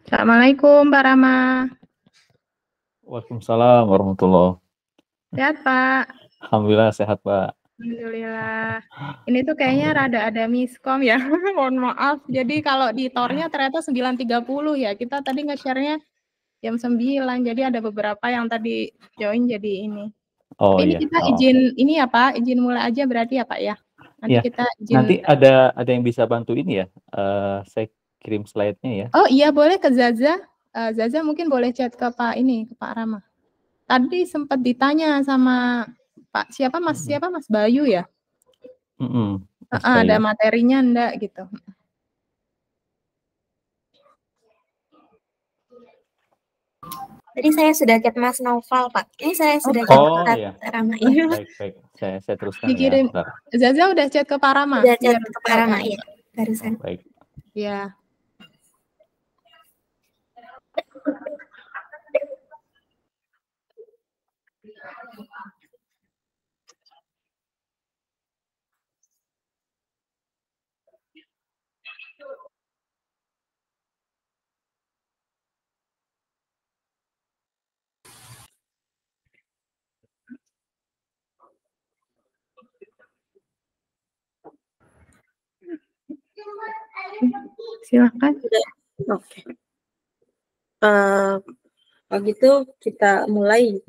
Assalamualaikum Pak Rama. Waalaikumsalam warahmatullahi. Sehat Pak? Alhamdulillah sehat Pak. Alhamdulillah. Ini tuh kayaknya rada ada miskom ya. Mohon maaf. Jadi kalau di tornya ternyata 9.30 ya. Kita tadi nge-share-nya jam 9. Jadi ada beberapa yang tadi join jadi ini. Oh Tapi ini iya. kita izin ini ya Pak, izin mulai aja berarti ya Pak ya. Nanti Iya. kita izin. Nanti ada yang bisa bantu ini ya. Saya kirim slide-nya ya. Oh iya boleh ke Zaza. Zaza mungkin boleh chat ke Pak ini, ke Pak Rama. Tadi sempat ditanya sama Pak siapa Mas Bayu ya? Mas Ada Bayu. materinya enggak gitu. Tadi saya sudah chat Mas Noval, Pak. Ini saya sudah chat iya. Rama ini. Baik. Saya teruskan Dikirim. ya. Zaza udah chat ke Pak Rama. Sudah chat ke Pak Rama, iya. Barusan. Baik. Iya. Silakan. Oke. Kalau gitu kita mulai.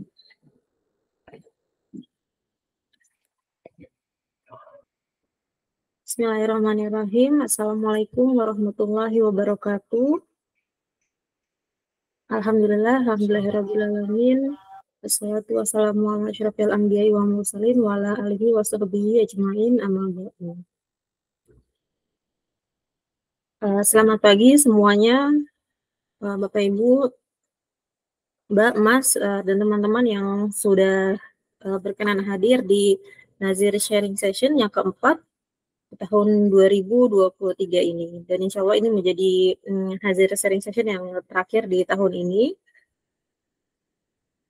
Bismillahirrahmanirrahim. Assalamualaikum warahmatullahi wabarakatuh. Alhamdulillahirrahmanirrahim. Wassalatu wassalamu ala asyrafil anbiya'i wa mursalin wa ala alihi wa sahbihi ajma'in amma ba'du. Selamat pagi semuanya, Bapak Ibu, Mbak, Mas, dan teman-teman yang sudah berkenan hadir di Nazir Sharing Session yang keempat tahun 2023 ini. Dan insya Allah ini menjadi Nazir Sharing Session yang terakhir di tahun ini.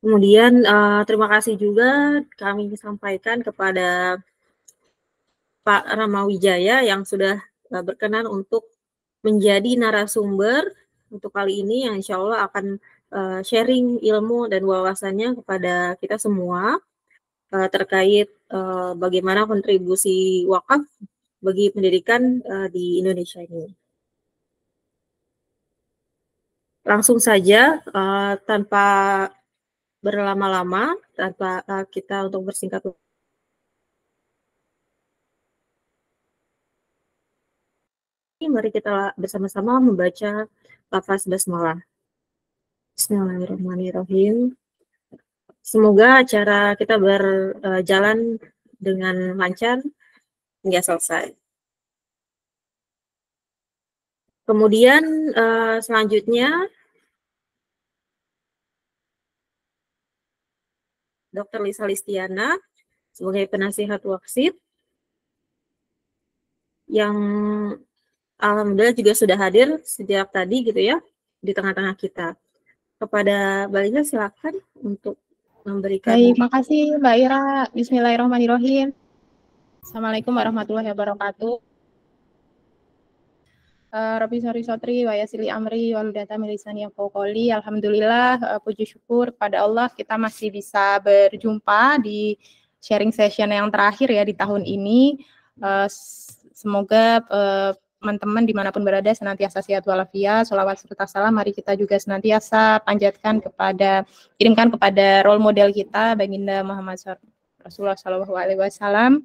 Kemudian terima kasih juga kami sampaikan kepada Pak Rama Wijaya yang sudah berkenan untuk menjadi narasumber untuk kali ini yang insya Allah akan sharing ilmu dan wawasannya kepada kita semua terkait bagaimana kontribusi wakaf bagi pendidikan di Indonesia ini. Langsung saja tanpa berlama-lama, tanpa kita untuk bersingkat. Mari kita bersama-sama membaca lafaz basmalah. Bismillahirrahmanirrahim. Semoga acara kita berjalan dengan lancar hingga selesai. Kemudian selanjutnya Dr. Lisa Listiana sebagai penasihat Waqsid yang alhamdulillah juga sudah hadir sejak tadi gitu ya di tengah-tengah kita. Kepada Mbak Lisa silakan untuk memberikan. Baik, makasih Mbak Ira. Bismillahirrahmanirrahim. Assalamualaikum warahmatullahi wabarakatuh. Rabbi sori wa yasili amri wal data milisani qawli. Alhamdulillah, puji syukur kepada Allah kita masih bisa berjumpa di sharing session yang terakhir ya di tahun ini. Semoga teman-teman dimanapun berada senantiasa sehat walafiat, sholawat serta salam mari kita juga senantiasa kirimkan kepada role model kita Baginda Muhammad Rasulullah SAW.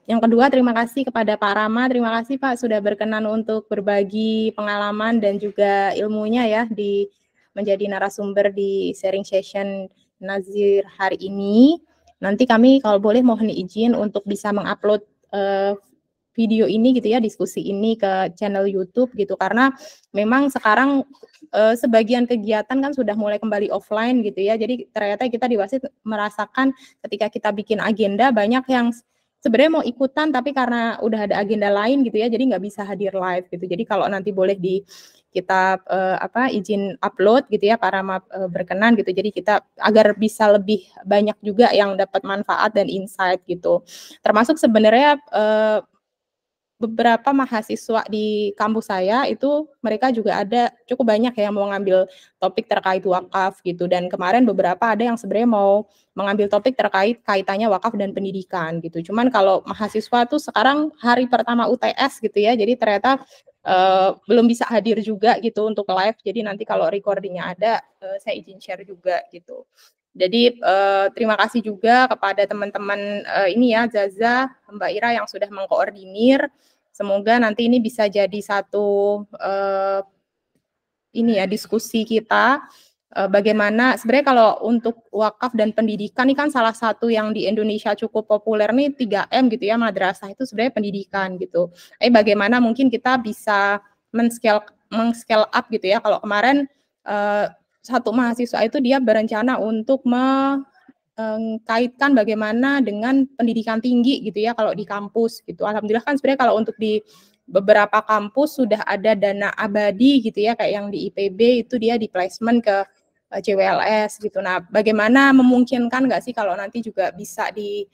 Yang kedua, terima kasih kepada Pak Rama. Terima kasih Pak sudah berkenan untuk berbagi pengalaman dan juga ilmunya ya di menjadi narasumber di sharing session Nazir hari ini. Nanti kami kalau boleh mohon izin untuk bisa mengupload video ini gitu ya, diskusi ini ke channel YouTube gitu, karena memang sekarang sebagian kegiatan kan sudah mulai kembali offline gitu ya. Jadi ternyata kita di Wasit merasakan ketika kita bikin agenda banyak yang sebenarnya mau ikutan tapi karena udah ada agenda lain gitu ya, jadi nggak bisa hadir live gitu. Jadi kalau nanti boleh kita izin upload gitu ya, para berkenan gitu. Jadi kita agar bisa lebih banyak juga yang dapat manfaat dan insight gitu. Termasuk sebenarnya beberapa mahasiswa di kampus saya itu mereka juga ada cukup banyak yang mau ngambil topik terkait wakaf gitu, dan kemarin beberapa ada yang sebenarnya mau mengambil topik terkait kaitannya wakaf dan pendidikan gitu. Cuman kalau mahasiswa tuh sekarang hari pertama UTS gitu ya, jadi ternyata belum bisa hadir juga gitu untuk live. Jadi nanti kalau recordingnya ada, saya izin share juga gitu. Jadi terima kasih juga kepada teman-teman ini ya, Zaza, Mbak Ira yang sudah mengkoordinir. Semoga nanti ini bisa jadi satu ini ya diskusi kita bagaimana sebenarnya kalau untuk wakaf dan pendidikan ini kan salah satu yang di Indonesia cukup populer nih 3M gitu ya, madrasah itu sebenarnya pendidikan gitu. Bagaimana mungkin kita bisa men-scale up gitu ya. Kalau kemarin satu mahasiswa itu dia berencana untuk kaitkan bagaimana dengan pendidikan tinggi gitu ya kalau di kampus gitu. Alhamdulillah kan sebenarnya kalau untuk di beberapa kampus sudah ada dana abadi gitu ya, kayak yang di IPB itu dia di placement ke CWLS gitu. Nah, bagaimana memungkinkan nggak sih kalau nanti juga bisa di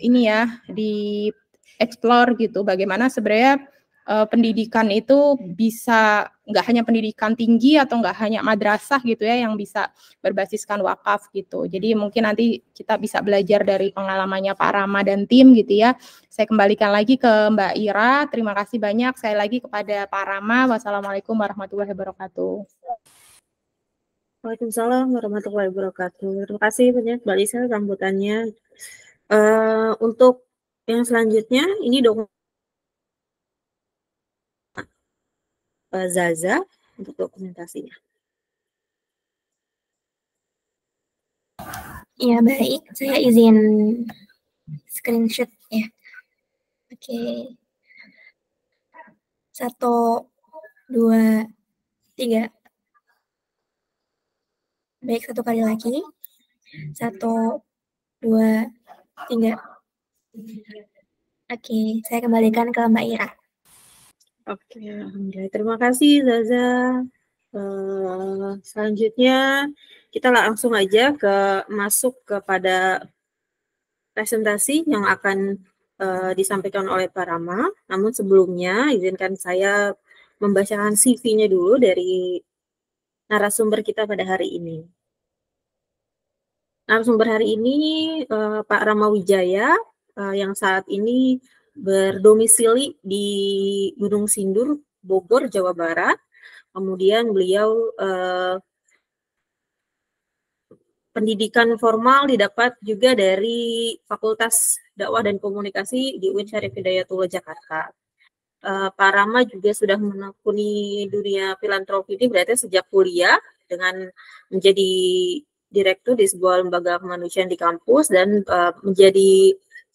ini ya, di explore gitu, bagaimana sebenarnya pendidikan itu bisa nggak hanya pendidikan tinggi atau nggak hanya madrasah gitu ya yang bisa berbasiskan wakaf gitu. Jadi mungkin nanti kita bisa belajar dari pengalamannya Pak Rama dan tim gitu ya. Saya kembalikan lagi ke Mbak Ira. Terima kasih banyak saya lagi kepada Pak Rama. Wassalamualaikum warahmatullahi wabarakatuh. Waalaikumsalam warahmatullahi wabarakatuh. Terima kasih banyak Mbak Lisa sambutannya. Untuk yang selanjutnya ini Zaza untuk dokumentasinya. Ya baik, saya izin screenshot ya. Oke. 1, 2, 3. Baik, satu kali lagi. 1, 2, 3. Oke, saya kembalikan ke Mbak Ira. Oke, alhamdulillah. Terima kasih Zaza. Selanjutnya kita langsung aja masuk kepada presentasi yang akan disampaikan oleh Pak Rama. Namun sebelumnya izinkan saya membacakan CV-nya dulu dari narasumber kita pada hari ini. Narasumber hari ini Pak Rama Wijaya yang saat ini berdomisili di Gunung Sindur, Bogor, Jawa Barat. Kemudian beliau pendidikan formal didapat juga dari Fakultas Dakwah dan Komunikasi di UIN Syarif Hidayatullah Jakarta. Pak Rama juga sudah menekuni dunia filantropi ini berarti sejak kuliah dengan menjadi direktur di sebuah lembaga kemanusiaan di kampus dan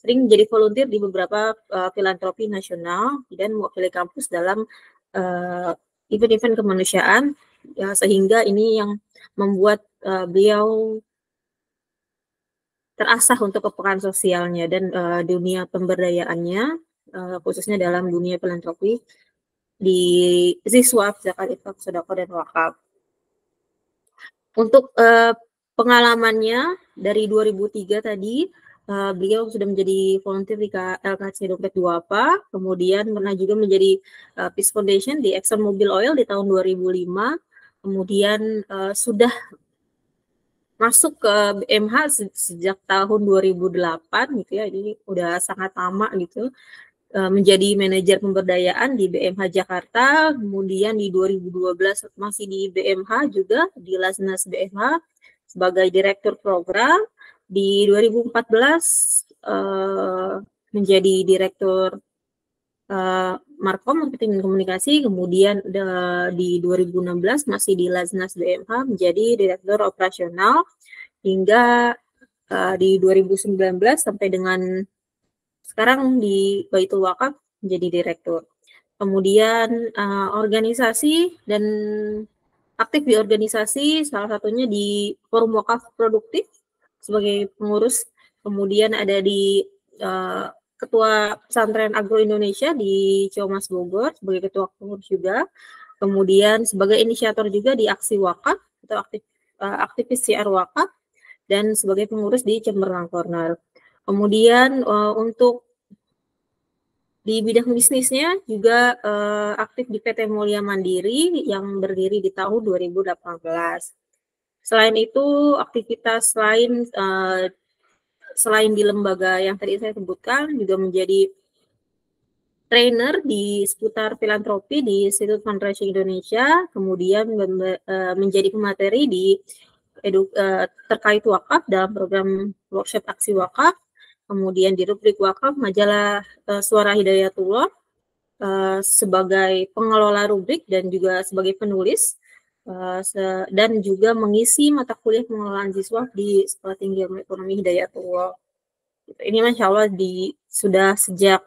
sering menjadi volunteer di beberapa filantropi nasional dan mewakili kampus dalam event-event kemanusiaan ya, sehingga ini yang membuat beliau terasah untuk kepekaan sosialnya dan dunia pemberdayaannya khususnya dalam dunia filantropi di Ziswaf, Zakat, Infak, Sedekah, dan Wakaf. Untuk pengalamannya dari 2003 tadi, beliau sudah menjadi volunteer di LKC Dompet Duafa, kemudian pernah juga menjadi Peace Foundation di Exxon Mobil Oil di tahun 2005, kemudian sudah masuk ke BMH sejak tahun 2008 gitu ya, jadi udah sangat lama gitu, menjadi manajer pemberdayaan di BMH Jakarta, kemudian di 2012 masih di BMH juga, di Lasnas BMH, sebagai direktur program. Di 2014 menjadi direktur Markom Marketing dan Komunikasi, kemudian di 2016 masih di Lasnas BMH menjadi direktur operasional hingga di 2019 sampai dengan sekarang di Baitul Wakaf menjadi direktur. Kemudian organisasi dan aktif di organisasi, salah satunya di Forum Wakaf Produktif sebagai pengurus, kemudian ada di Ketua Pesantren Agro Indonesia di Ciamas Bogor sebagai ketua pengurus juga, kemudian sebagai inisiator juga di Aksi Wakaf atau aktivis CR Wakaf, dan sebagai pengurus di Cemerlang Corner. Kemudian untuk Di bidang bisnisnya juga aktif di PT Mulia Mandiri yang berdiri di tahun 2018. Selain itu, aktivitas lain selain di lembaga yang tadi saya sebutkan, juga menjadi trainer di seputar filantropi di Institut Fundraising Indonesia, kemudian menjadi pemateri di terkait wakaf dalam program workshop aksi wakaf, kemudian di rubrik wakaf majalah Suara Hidayatullah sebagai pengelola rubrik dan juga sebagai penulis, dan juga mengisi mata kuliah pengelolaan siswa di Sekolah Tinggi Ilmu Ekonomi Hidayatullah. Ini Masya Allah sudah sejak,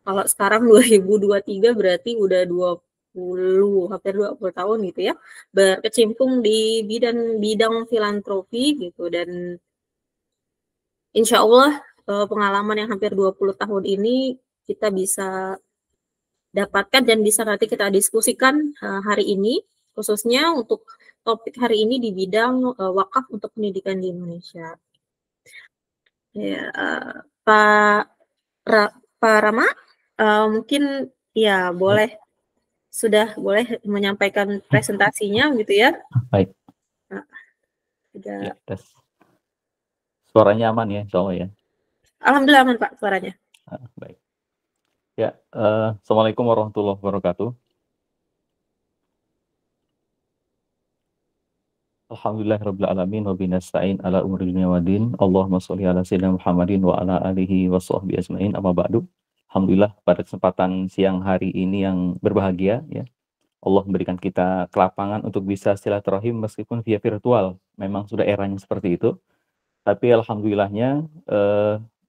kalau sekarang 2023 berarti udah hampir 20 tahun gitu ya, berkecimpung di bidang filantropi gitu, dan insya Allah pengalaman yang hampir 20 tahun ini kita bisa dapatkan dan bisa nanti kita diskusikan hari ini, khususnya untuk topik hari ini di bidang wakaf untuk pendidikan di Indonesia. Ya, Pak Rama, mungkin ya sudah boleh menyampaikan presentasinya gitu ya. Baik. Ya, suaranya aman ya, insya Allah ya. Alhamdulillah aman Pak suaranya. Baik. Ya, Assalamualaikum warahmatullahi wabarakatuh. Alhamdulillahirrabbilalamin wa binasta'in ala umri dunia wa din. Allahumma sholli ala sayyidina Muhammadin wa ala alihi wa sahbihi ajmain, amma ba'du. Alhamdulillah pada kesempatan siang hari ini yang berbahagia ya, Allah memberikan kita kelapangan untuk bisa silaturahim meskipun via virtual. Memang sudah eranya seperti itu. Tapi alhamdulillahnya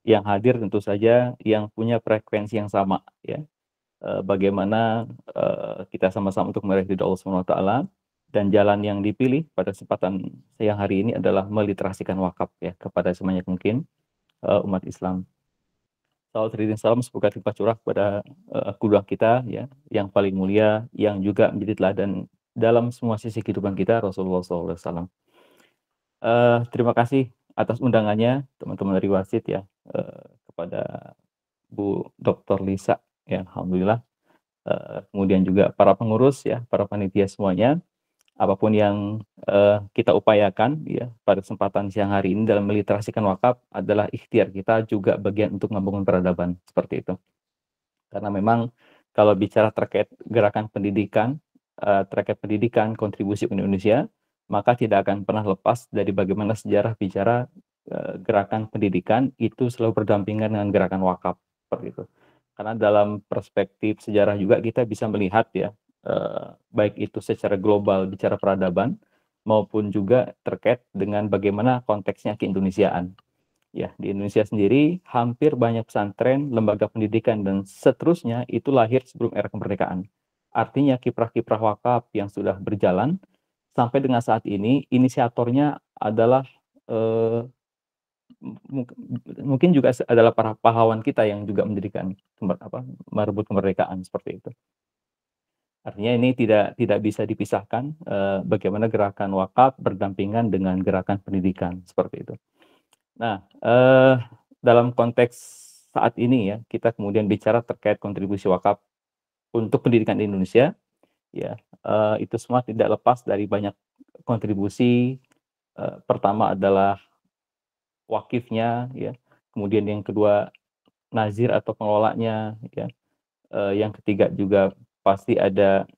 yang hadir tentu saja yang punya frekuensi yang sama ya. Bagaimana kita sama-sama untuk meraih ridha Allah Subhanahu wa taala, dan jalan yang dipilih pada kesempatan siang hari ini adalah meliterasikan wakaf ya kepada sebanyak mungkin umat Islam. Salam semoga limpah curah kepada kedua kita ya, yang paling mulia, yang juga menjadi teladan dalam semua sisi kehidupan kita, Rasulullah SAW. Terima kasih atas undangannya teman-teman dari Wasit ya, kepada Bu Dr. Lisa ya, alhamdulillah. Kemudian juga para pengurus ya, para panitia semuanya. Apapun yang kita upayakan ya pada kesempatan siang hari ini dalam meliterasikan wakaf adalah ikhtiar kita, juga bagian untuk membangun peradaban seperti itu. Karena memang kalau bicara terkait gerakan pendidikan, kontribusi Indonesia, maka tidak akan pernah lepas dari bagaimana sejarah bicara gerakan pendidikan itu selalu berdampingan dengan gerakan wakaf seperti itu. Karena dalam perspektif sejarah juga kita bisa melihat ya, baik itu secara global bicara peradaban maupun juga terkait dengan bagaimana konteksnya keindonesiaan. Ya, di Indonesia sendiri hampir banyak pesantren, lembaga pendidikan dan seterusnya itu lahir sebelum era kemerdekaan. Artinya kiprah-kiprah wakaf yang sudah berjalan sampai dengan saat ini, inisiatornya adalah mungkin juga adalah para pahlawan kita yang juga mendirikan merebut kemerdekaan seperti itu. Artinya ini tidak bisa dipisahkan bagaimana gerakan wakaf berdampingan dengan gerakan pendidikan seperti itu. Nah, dalam konteks saat ini ya, kita kemudian bicara terkait kontribusi wakaf untuk pendidikan di Indonesia ya, itu semua tidak lepas dari banyak kontribusi. Pertama adalah wakifnya ya, kemudian yang kedua nazir atau pengelolanya ya, yang ketiga juga pasti ada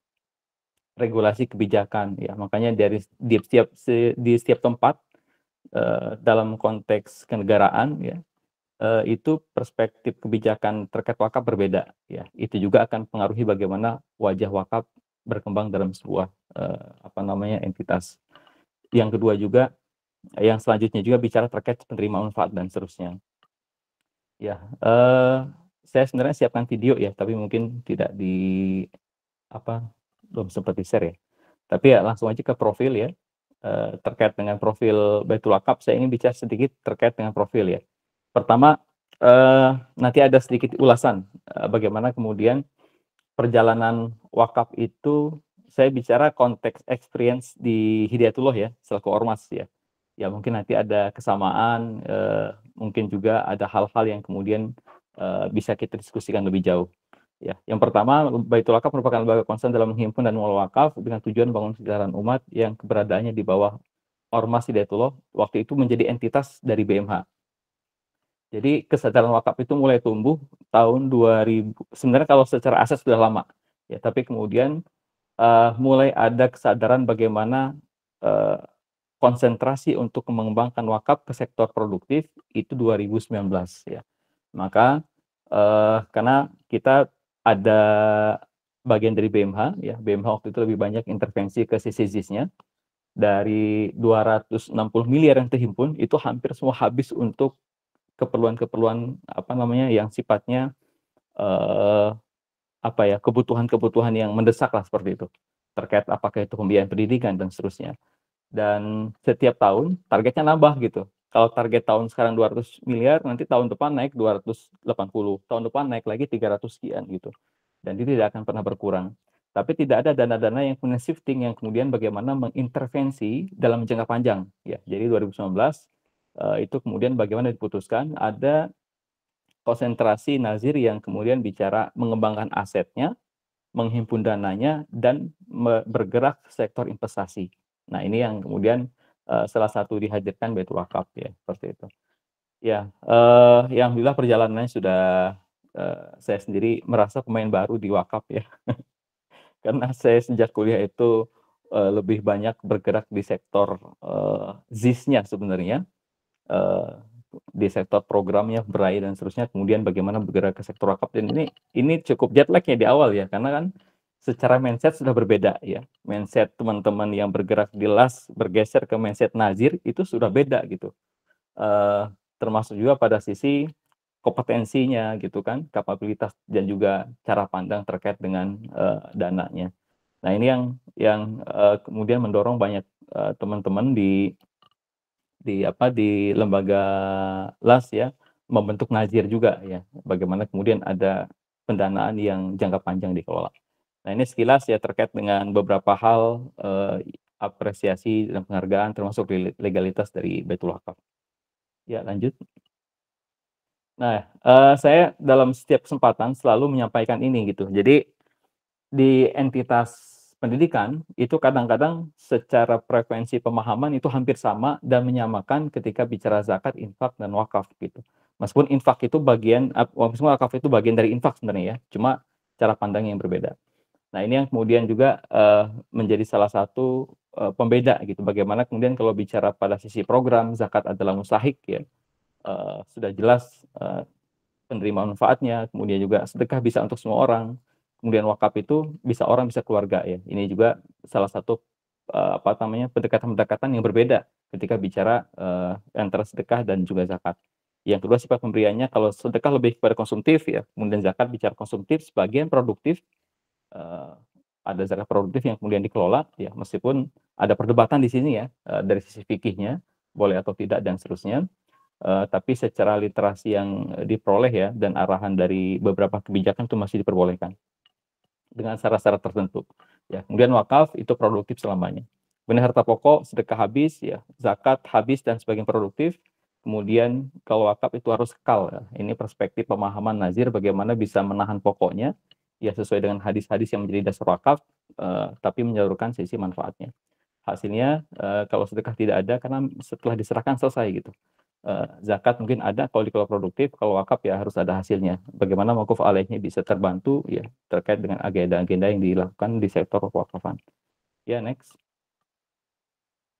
regulasi kebijakan ya. Makanya di setiap tempat dalam konteks kenegaraan ya, itu perspektif kebijakan terkait wakaf berbeda ya. Itu juga akan pengaruhi bagaimana wajah wakaf berkembang dalam sebuah entitas. Yang kedua juga, yang selanjutnya juga bicara terkait penerima manfaat dan seterusnya. Ya, saya sebenarnya siapkan video ya, tapi mungkin tidak belum sempat di-share ya. Tapi ya langsung aja ke profil ya. Terkait dengan profil Baitul Wakaf, saya ingin bicara sedikit terkait dengan profil ya. Pertama, nanti ada sedikit ulasan bagaimana kemudian perjalanan wakaf itu. Saya bicara konteks experience di Hidayatullah ya, selaku ormas ya. Ya mungkin nanti ada kesamaan, mungkin juga ada hal-hal yang kemudian bisa kita diskusikan lebih jauh. Ya, yang pertama, Baitul Wakaf merupakan lembaga konsen dalam menghimpun dan mengelola wakaf dengan tujuan bangun kesejahteraan umat yang keberadaannya di bawah Ormas Hidayatullah waktu itu menjadi entitas dari BMH. Jadi kesadaran wakaf itu mulai tumbuh tahun 2000. Sebenarnya kalau secara aset sudah lama, ya, tapi kemudian mulai ada kesadaran bagaimana konsentrasi untuk mengembangkan wakaf ke sektor produktif itu 2019, ya. Maka karena kita ada bagian dari BMH, ya, BMH waktu itu lebih banyak intervensi ke sisi ZIS-nya. Dari 260 miliar yang terhimpun, itu hampir semua habis untuk keperluan-keperluan yang sifatnya kebutuhan-kebutuhan yang mendesak lah seperti itu. Terkait apakah itu pembiayaan pendidikan dan seterusnya. Dan setiap tahun targetnya nambah gitu. Kalau target tahun sekarang 200 miliar, nanti tahun depan naik 280, tahun depan naik lagi 300 sekian gitu. Dan itu tidak akan pernah berkurang. Tapi tidak ada dana-dana yang punya shifting yang kemudian bagaimana mengintervensi dalam jangka panjang. Ya, jadi 2019 itu kemudian bagaimana diputuskan ada konsentrasi nazir yang kemudian bicara mengembangkan asetnya, menghimpun dananya, dan bergerak ke sektor investasi. Nah, ini yang kemudian salah satu dihadirkan Baitul Wakaf, ya, seperti itu. Ya, yang alhamdulillah perjalanannya sudah saya sendiri merasa pemain baru di wakaf, ya. Karena saya sejak kuliah itu lebih banyak bergerak di sektor ZIS-nya sebenarnya, di sektor programnya, berai dan seterusnya, kemudian bagaimana bergerak ke sektor wakaf. Dan ini cukup jet lag-nya di awal, ya, karena kan secara mindset sudah berbeda, ya. Mindset teman-teman yang bergerak di LAS bergeser ke mindset nazir itu sudah beda gitu. Termasuk juga pada sisi kompetensinya gitu kan, kapabilitas dan juga cara pandang terkait dengan dananya. Nah, ini yang kemudian mendorong banyak teman-teman di lembaga LAS, ya, membentuk nazir juga, ya. Bagaimana kemudian ada pendanaan yang jangka panjang dikelola. Nah, ini sekilas, ya, terkait dengan beberapa hal apresiasi dan penghargaan termasuk legalitas dari Baitul Wakaf. Ya, lanjut. Nah, saya dalam setiap kesempatan selalu menyampaikan ini gitu. Jadi di entitas pendidikan itu kadang-kadang secara frekuensi pemahaman itu hampir sama dan menyamakan ketika bicara zakat, infak, dan wakaf gitu. Meskipun infak itu meskipun wakaf itu bagian dari infak sebenarnya, ya, cuma cara pandang yang berbeda. Nah, ini yang kemudian juga menjadi salah satu pembeda gitu. Bagaimana kemudian kalau bicara pada sisi program zakat adalah mustahik, ya. Sudah jelas penerima manfaatnya, kemudian juga sedekah bisa untuk semua orang, kemudian wakaf itu bisa orang, bisa keluarga, ya. Ini juga salah satu pendekatan-pendekatan yang berbeda ketika bicara antara sedekah dan juga zakat. Yang kedua, sifat pemberiannya, kalau sedekah lebih kepada konsumtif, ya, kemudian zakat bicara konsumtif, sebagian produktif. Ada zakat produktif yang kemudian dikelola, ya, meskipun ada perdebatan di sini, ya, dari sisi fikihnya boleh atau tidak dan seterusnya. Tapi secara literasi yang diperoleh, ya, dan arahan dari beberapa kebijakan itu masih diperbolehkan dengan syarat-syarat tertentu, ya. Kemudian wakaf itu produktif selamanya. Kemudian harta pokok, sedekah habis, ya, zakat habis dan sebagian produktif. Kemudian kalau wakaf itu harus kekal, ya. Ini perspektif pemahaman nazir bagaimana bisa menahan pokoknya, ya, sesuai dengan hadis-hadis yang menjadi dasar wakaf, tapi menyalurkan sisi manfaatnya. Hasilnya kalau sedekah tidak ada karena setelah diserahkan selesai gitu. Zakat mungkin ada kalau dikelola produktif, kalau wakaf ya harus ada hasilnya. Bagaimana mauquf alaihnya bisa terbantu, ya, terkait dengan agenda-agenda yang dilakukan di sektor wakafan. Ya, next.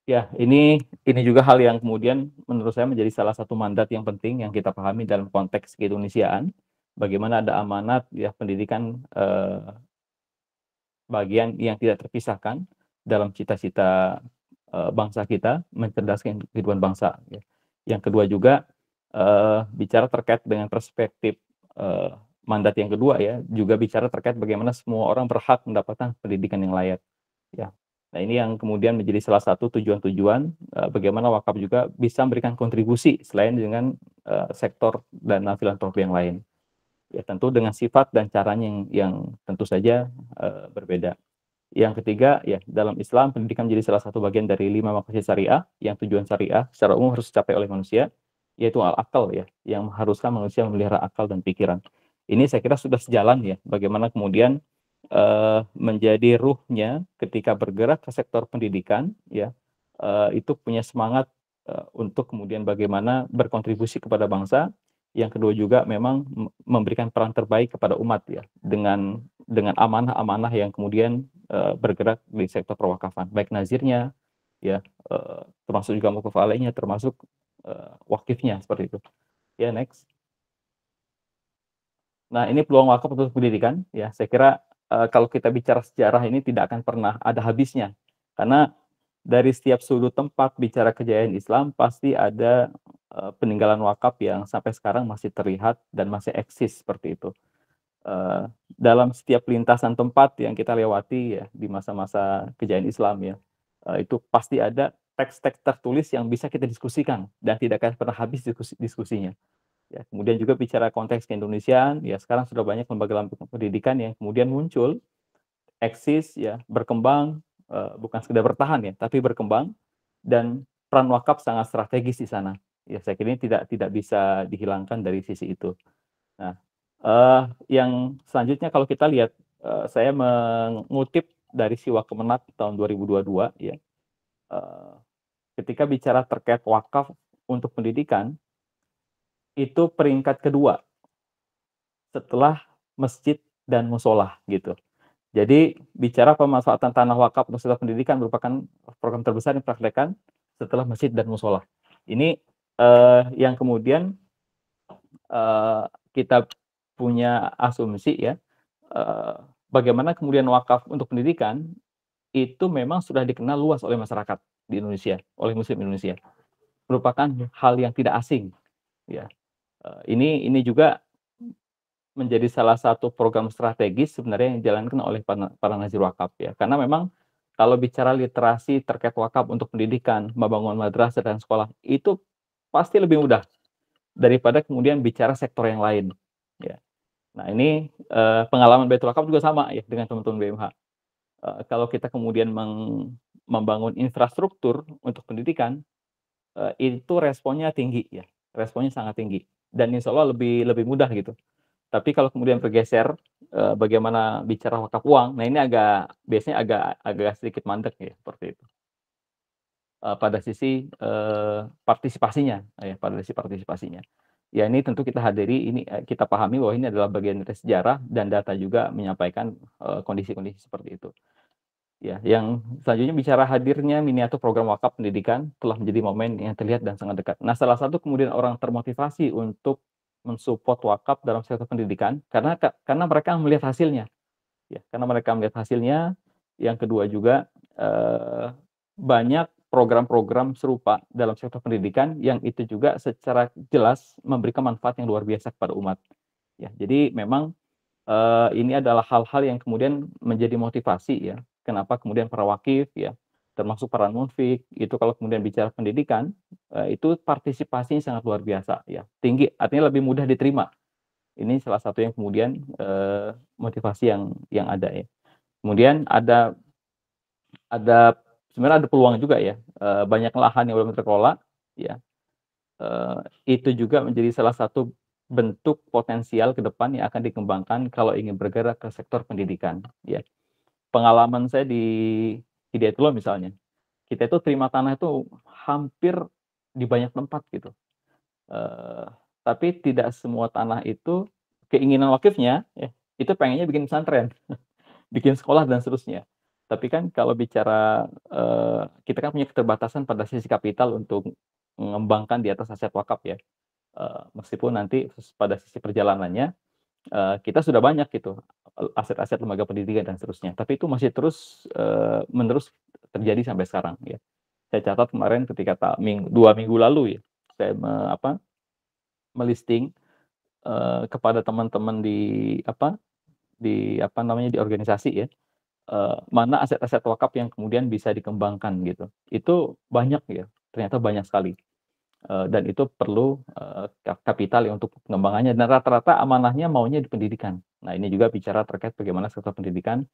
Ya, ini juga hal yang kemudian menurut saya menjadi salah satu mandat yang penting yang kita pahami dalam konteks keindonesiaan. Bagaimana ada amanat, ya, pendidikan bagian yang tidak terpisahkan dalam cita-cita bangsa kita, mencerdaskan kehidupan bangsa, ya. Yang kedua juga bicara terkait dengan perspektif mandat yang kedua, ya, juga bicara terkait bagaimana semua orang berhak mendapatkan pendidikan yang layak, ya. Nah, ini yang kemudian menjadi salah satu tujuan-tujuan bagaimana wakaf juga bisa memberikan kontribusi selain dengan sektor dana filantropi yang lain, ya, tentu dengan sifat dan caranya yang tentu saja berbeda. Yang ketiga, ya, dalam Islam pendidikan menjadi salah satu bagian dari 5 maqasid syariah yang tujuan syariah secara umum harus dicapai oleh manusia. yaitu al-akal ya, yang mengharuskan manusia memelihara akal dan pikiran. Ini saya kira sudah sejalan ya, bagaimana kemudian menjadi ruhnya ketika bergerak ke sektor pendidikan ya, itu punya semangat untuk kemudian bagaimana berkontribusi kepada bangsa. Yang kedua juga memang memberikan peran terbaik kepada umat ya, dengan amanah-amanah yang kemudian bergerak di sektor perwakafan, baik nazirnya ya, termasuk juga mukuf alaihnya, termasuk wakifnya, seperti itu. Ya, next. Nah, ini peluang wakaf untuk pendidikan ya. Saya kira kalau kita bicara sejarah ini tidak akan pernah ada habisnya. Karena dari setiap sudut tempat bicara kejayaan Islam pasti ada peninggalan wakaf yang sampai sekarang masih terlihat dan masih eksis seperti itu. Dalam setiap lintasan tempat yang kita lewati ya di masa-masa kejayaan Islam ya, itu pasti ada teks-teks tertulis yang bisa kita diskusikan dan tidak akan pernah habis diskusinya. Ya, kemudian juga bicara konteks keindonesiaan, ya sekarang sudah banyak lembaga pendidikan yang kemudian muncul, eksis, ya berkembang, bukan sekedar bertahan ya, tapi berkembang, dan peran wakaf sangat strategis di sana. Ya, saya kira ini tidak bisa dihilangkan dari sisi itu. Nah, yang selanjutnya kalau kita lihat, saya mengutip dari Siwa Kemenak tahun 2022 ya, ketika bicara terkait wakaf untuk pendidikan, itu peringkat kedua setelah masjid dan musola gitu. Jadi bicara pemanfaatan tanah wakaf untuk sektor pendidikan merupakan program terbesar yang dipraktekkan setelah masjid dan musola. Ini yang kemudian kita punya asumsi ya, bagaimana kemudian wakaf untuk pendidikan itu memang sudah dikenal luas oleh masyarakat di Indonesia, oleh Muslim Indonesia, merupakan hal yang tidak asing ya. Ini juga menjadi salah satu program strategis sebenarnya yang dijalankan oleh para nazir wakaf ya, karena memang kalau bicara literasi terkait wakaf untuk pendidikan, membangun madrasah dan sekolah itu pasti lebih mudah daripada kemudian bicara sektor yang lain ya. Nah, ini pengalaman Baitul Wakaf juga sama ya dengan teman-teman BMH. Kalau kita kemudian membangun infrastruktur untuk pendidikan, itu responnya tinggi ya, responnya sangat tinggi dan insya Allah lebih mudah gitu. Tapi kalau kemudian bergeser bagaimana bicara wakaf uang, nah ini biasanya agak sedikit mandek ya, seperti itu. Pada sisi partisipasinya ya, pada sisi partisipasinya. Ya, ini tentu kita hadiri, ini kita pahami bahwa ini adalah bagian dari sejarah dan data juga menyampaikan kondisi-kondisi seperti itu. Ya, yang selanjutnya bicara hadirnya miniatur program wakaf pendidikan telah menjadi momen yang terlihat dan sangat dekat. Nah, salah satu kemudian orang termotivasi untuk mensupport wakaf dalam sektor pendidikan karena mereka melihat hasilnya. Ya, karena mereka melihat hasilnya. Yang kedua juga banyak program-program serupa dalam sektor pendidikan yang itu juga secara jelas memberikan manfaat yang luar biasa kepada umat. Ya, jadi memang ini adalah hal-hal yang kemudian menjadi motivasi ya. Kenapa kemudian para wakif ya, termasuk para munfik itu kalau kemudian bicara pendidikan itu partisipasinya sangat luar biasa ya, tinggi, artinya lebih mudah diterima. Ini salah satu yang kemudian motivasi yang ada ya. Kemudian ada sebenarnya ada peluang juga ya, banyak lahan yang belum terkelola ya. Itu juga menjadi salah satu bentuk potensial ke depan yang akan dikembangkan kalau ingin bergerak ke sektor pendidikan ya. Pengalaman saya di Hidayatullah misalnya, kita itu terima tanah itu hampir di banyak tempat gitu. Tapi tidak semua tanah itu keinginan wakifnya ya, itu pengennya bikin pesantren, bikin sekolah dan seterusnya. Tapi kan kalau bicara kita kan punya keterbatasan pada sisi kapital untuk mengembangkan di atas aset wakaf ya. Meskipun nanti pada sisi perjalanannya kita sudah banyak gitu aset-aset lembaga pendidikan dan seterusnya, tapi itu masih terus menerus terjadi sampai sekarang ya. Saya catat kemarin ketika 2 minggu lalu ya, saya melisting kepada teman-teman di organisasi ya, mana aset-aset wakaf yang kemudian bisa dikembangkan gitu. Itu banyak ya, ternyata banyak sekali. Dan itu perlu kapital ya untuk pengembangannya, dan rata-rata amanahnya maunya di pendidikan. Nah, ini juga bicara terkait bagaimana sektor pendidikan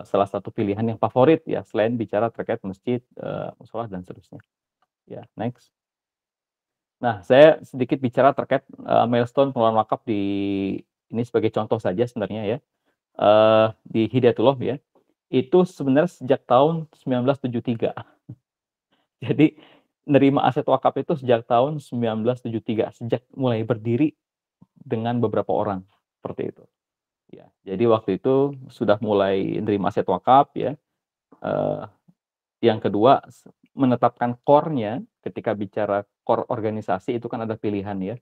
salah satu pilihan yang favorit ya, selain bicara terkait masjid, musola dan seterusnya. Ya, next. Nah, saya sedikit bicara terkait milestone pengelolaan wakaf di ini sebagai contoh saja sebenarnya ya. Di Hidayatullah ya. Itu sebenarnya sejak tahun 1973. Jadi nerima aset wakaf itu sejak tahun 1973, sejak mulai berdiri dengan beberapa orang seperti itu. Ya, jadi waktu itu sudah mulai nerima aset wakaf ya. Yang kedua menetapkan core-nya ketika bicara core organisasi itu kan ada pilihan ya.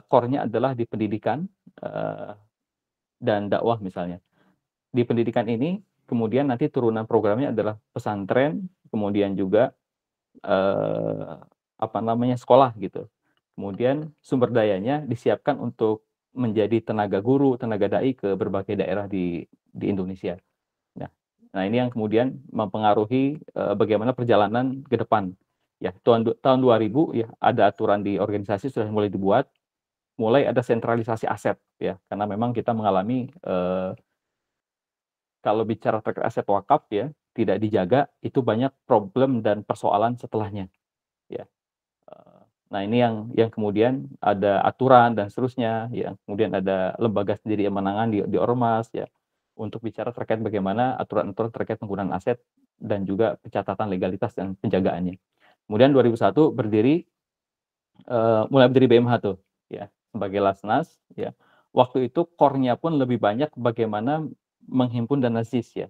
Core-nya adalah di pendidikan dan dakwah misalnya. Di pendidikan ini kemudian nanti turunan programnya adalah pesantren, kemudian juga sekolah gitu. Kemudian sumber dayanya disiapkan untuk menjadi tenaga guru, tenaga dai ke berbagai daerah di Indonesia. Nah ini yang kemudian mempengaruhi bagaimana perjalanan ke depan. Ya, tahun 2000 ya ada aturan di organisasi sudah mulai dibuat, mulai ada sentralisasi aset ya, karena memang kita mengalami kalau bicara terkait aset wakaf ya, tidak dijaga itu banyak problem dan persoalan setelahnya. Ya. Nah ini yang kemudian ada aturan dan seterusnya, ya. Kemudian ada lembaga sendiri yang menangani di ormas ya, untuk bicara terkait bagaimana aturan-aturan terkait penggunaan aset dan juga pencatatan legalitas dan penjagaannya. Kemudian 2001 mulai berdiri BMH tuh ya sebagai Lasnas ya. Waktu itu core-nya pun lebih banyak bagaimana menghimpun dana ZIS ya.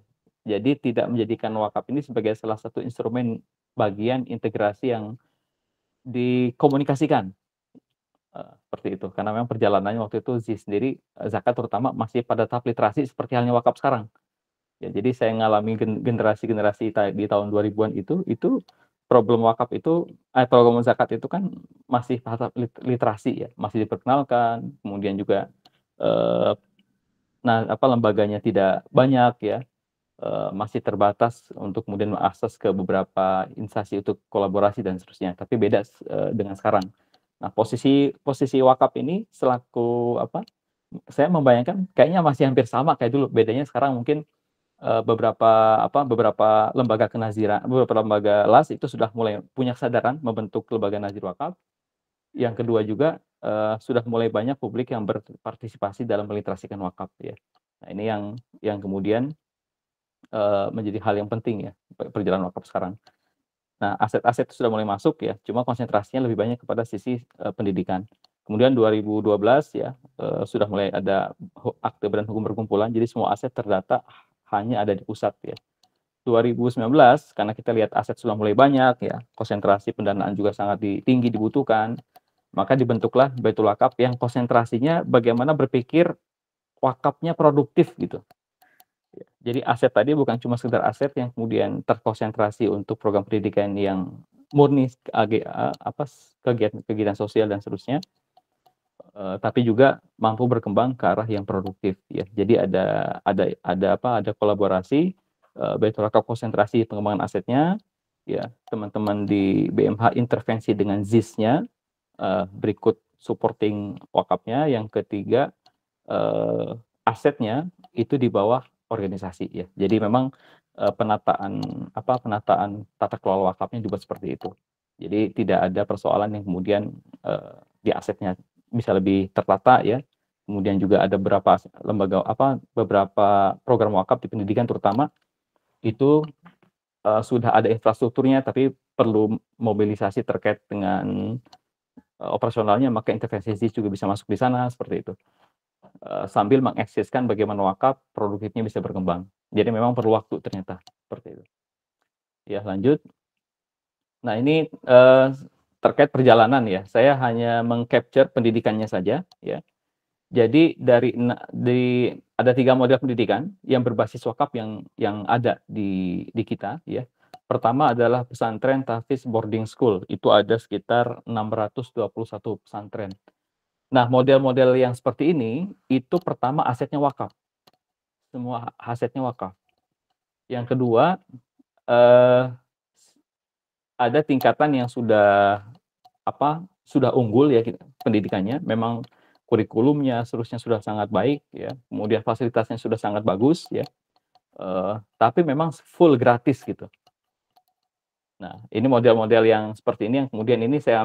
Jadi tidak menjadikan wakaf ini sebagai salah satu instrumen bagian integrasi yang dikomunikasikan seperti itu, karena memang perjalanannya waktu itu ZIS sendiri zakat terutama masih pada tahap literasi seperti halnya wakaf sekarang ya. Jadi saya ngalami generasi-generasi di tahun 2000-an itu problem wakaf itu program zakat itu kan masih tahap literasi ya, masih diperkenalkan, kemudian juga lembaganya tidak banyak ya, masih terbatas untuk kemudian mengakses ke beberapa instansi untuk kolaborasi dan seterusnya. Tapi beda dengan sekarang. Nah, posisi wakaf ini selaku saya membayangkan kayaknya masih hampir sama kayak dulu. Bedanya sekarang mungkin beberapa lembaga kenaziran, beberapa lembaga LAS itu sudah mulai punya kesadaran membentuk lembaga nazir wakaf. Yang kedua juga sudah mulai banyak publik yang berpartisipasi dalam meliterasikan wakaf ya. Nah, ini yang kemudian menjadi hal yang penting ya perjalanan wakaf sekarang. Nah, aset-aset itu sudah mulai masuk ya, cuma konsentrasinya lebih banyak kepada sisi pendidikan. Kemudian 2012 ya sudah mulai ada akte badan hukum berkumpulan, jadi semua aset terdata hanya ada di pusat ya. 2019 karena kita lihat aset sudah mulai banyak ya, konsentrasi pendanaan juga sangat tinggi dibutuhkan, maka dibentuklah Baitul Wakaf yang konsentrasinya bagaimana berpikir wakafnya produktif gitu. Jadi aset tadi bukan cuma sekedar aset yang kemudian terkonsentrasi untuk program pendidikan yang murni kegiatan sosial dan seterusnya, tapi juga mampu berkembang ke arah yang produktif ya. Jadi ada kolaborasi Baitul Wakaf konsentrasi pengembangan asetnya ya, teman-teman di BMH intervensi dengan ZIS-nya, berikut supporting wakafnya, yang ketiga asetnya itu di bawah organisasi ya. Jadi memang penataan tata kelola wakafnya juga seperti itu. Jadi tidak ada persoalan yang kemudian di asetnya bisa lebih tertata ya. Kemudian juga ada beberapa program wakaf di pendidikan terutama itu sudah ada infrastrukturnya, tapi perlu mobilisasi terkait dengan operasionalnya, maka intervensi ZIS juga bisa masuk di sana seperti itu. Sambil mengeksiskan bagaimana wakaf produktifnya bisa berkembang. Jadi memang perlu waktu ternyata seperti itu. Ya, lanjut. Nah, ini terkait perjalanan ya. Saya hanya mengcapture pendidikannya saja ya. Jadi ada 3 model pendidikan yang berbasis wakaf yang ada di kita ya. Pertama adalah pesantren tahfiz boarding school. Itu ada sekitar 621 pesantren. Nah, model-model yang seperti ini, itu pertama asetnya wakaf. Semua asetnya wakaf. Yang kedua, ada tingkatan yang sudah unggul ya pendidikannya, memang kurikulumnya seterusnya sudah sangat baik ya, kemudian fasilitasnya sudah sangat bagus ya, tapi memang full gratis gitu. Nah, ini model-model yang seperti ini yang kemudian ini saya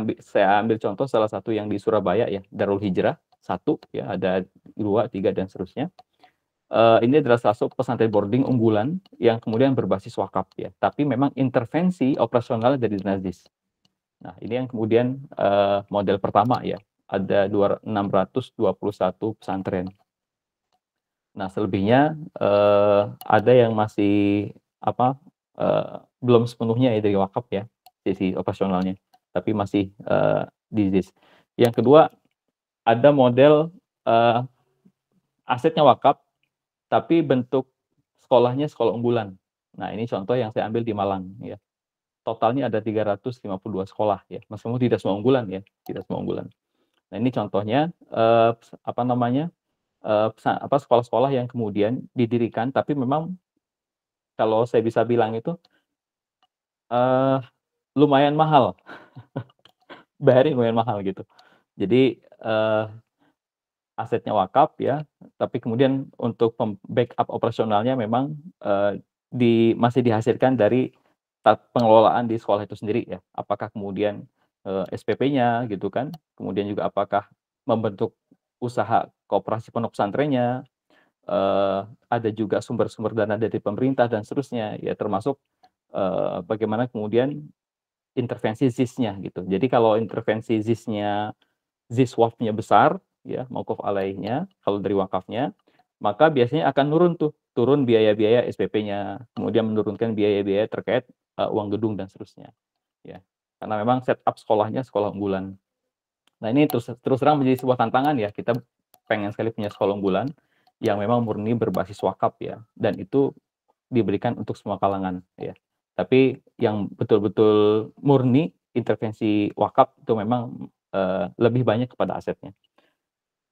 ambil contoh salah satu yang di Surabaya ya, Darul Hijrah 1 ya, ada 2, 3 dan seterusnya. Ini adalah salah satu pesantren boarding unggulan yang kemudian berbasis wakaf ya, tapi memang intervensi operasional dari Dinasdis. Nah, ini yang kemudian model pertama ya, ada 621 pesantren. Nah, selebihnya ada yang masih belum sepenuhnya ya dari wakaf ya, sisi operasionalnya, tapi masih di ZIS. Yang kedua, ada model asetnya wakaf, tapi bentuk sekolahnya sekolah unggulan. Nah, ini contoh yang saya ambil di Malang ya. Totalnya ada 352 sekolah ya, meskipun tidak semua unggulan ya, tidak semua unggulan. Nah, ini contohnya sekolah-sekolah yang kemudian didirikan, tapi memang kalau saya bisa bilang itu lumayan mahal, bayarnya lumayan mahal gitu. Jadi asetnya wakaf ya, tapi kemudian untuk backup operasionalnya memang masih dihasilkan dari pengelolaan di sekolah itu sendiri ya. Apakah kemudian SPP-nya gitu kan, kemudian juga apakah membentuk usaha koperasi pondok pesantrennya, ada juga sumber-sumber dana dari pemerintah dan seterusnya ya, termasuk bagaimana kemudian intervensi ZIS-nya gitu. Jadi kalau intervensi ZIS-nya, ZIS wakafnya besar ya, mauquf alaihnya kalau dari wakafnya, maka biasanya akan turun biaya-biaya SPP-nya, kemudian menurunkan biaya-biaya terkait uang gedung dan seterusnya ya. Karena memang setup sekolahnya sekolah unggulan. Nah, ini terus terang menjadi sebuah tantangan ya, kita pengen sekali punya sekolah unggulan yang memang murni berbasis wakaf ya, dan itu diberikan untuk semua kalangan ya. Tapi yang betul-betul murni intervensi wakaf itu memang lebih banyak kepada asetnya.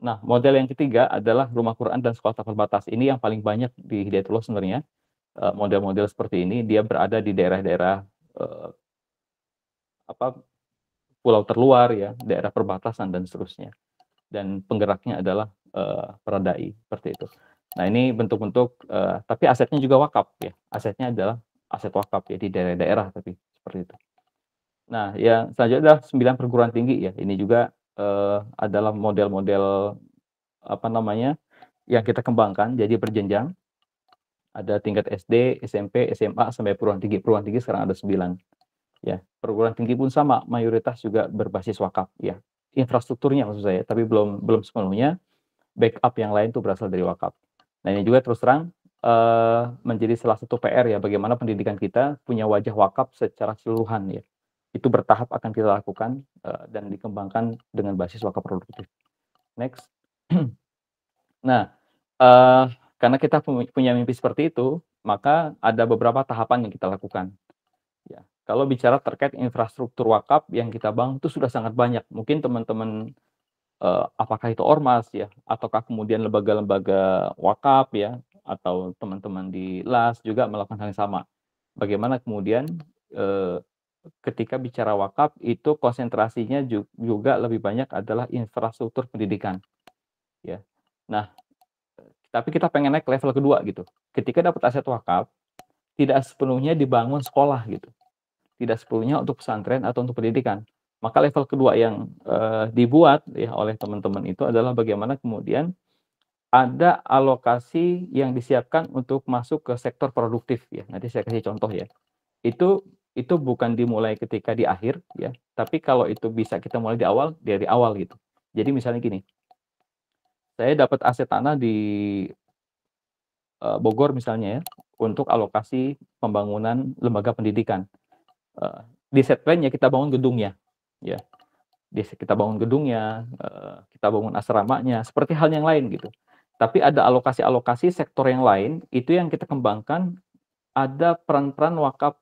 Nah, model yang ketiga adalah rumah Quran dan sekolah tahfidz batas. Ini yang paling banyak di Hidayatullah sebenarnya. Model-model seperti ini dia berada di daerah-daerah pulau terluar ya, daerah perbatasan dan seterusnya. Dan penggeraknya adalah para dai seperti itu. Nah, ini bentuk-bentuk tapi asetnya juga wakaf ya. Asetnya adalah aset wakaf ya di daerah-daerah tapi seperti itu. Nah, yang selanjutnya adalah 9 perguruan tinggi ya. Ini juga adalah model-model yang kita kembangkan jadi berjenjang. Ada tingkat SD, SMP, SMA sampai perguruan tinggi. Perguruan tinggi sekarang ada 9. Ya, perguruan tinggi pun sama, mayoritas juga berbasis wakaf ya. Infrastrukturnya maksud saya, tapi belum sepenuhnya. Backup yang lain itu berasal dari wakaf. Nah, ini juga terus terang menjadi salah satu PR ya, bagaimana pendidikan kita punya wajah wakaf secara keseluruhan ya. Itu bertahap akan kita lakukan dan dikembangkan dengan basis wakaf produktif. Next. Nah, karena kita punya mimpi seperti itu, maka ada beberapa tahapan yang kita lakukan. Ya, kalau bicara terkait infrastruktur wakaf yang kita bangun itu sudah sangat banyak. Mungkin teman-teman apakah itu ormas ya, ataukah kemudian lembaga-lembaga wakaf ya, atau teman-teman di LAS juga melakukan hal yang sama. Bagaimana kemudian ketika bicara wakaf itu konsentrasinya juga lebih banyak adalah infrastruktur pendidikan. Ya. Nah, tapi kita pengen naik level kedua gitu. Ketika dapat aset wakaf, tidak sepenuhnya dibangun sekolah gitu. Tidak sepenuhnya untuk pesantren atau untuk pendidikan. Maka level kedua yang dibuat ya oleh teman-teman itu adalah bagaimana kemudian ada alokasi yang disiapkan untuk masuk ke sektor produktif ya. Nanti saya kasih contoh ya. Itu bukan dimulai ketika di akhir ya, tapi kalau itu bisa kita mulai dari awal gitu. Jadi misalnya gini. Saya dapat aset tanah di Bogor misalnya ya, untuk alokasi pembangunan lembaga pendidikan. Di set plan-nya kita bangun gedungnya ya. Kita bangun gedungnya, kita bangun asramanya, seperti hal yang lain gitu. Tapi ada alokasi-alokasi sektor yang lain, itu yang kita kembangkan, ada peran-peran wakaf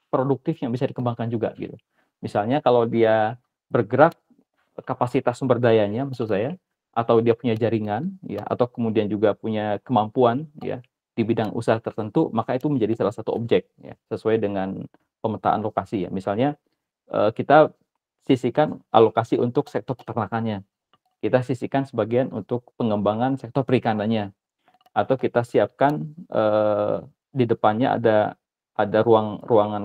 produktif yang bisa dikembangkan juga gitu. Misalnya kalau dia bergerak kapasitas sumber dayanya maksud saya, atau dia punya jaringan ya, atau kemudian juga punya kemampuan ya di bidang usaha tertentu, maka itu menjadi salah satu objek ya, sesuai dengan pemetaan lokasi ya. Misalnya kita sisihkan alokasi untuk sektor peternakannya. Kita sisihkan sebagian untuk pengembangan sektor perikanannya. Atau kita siapkan di depannya ada ruangan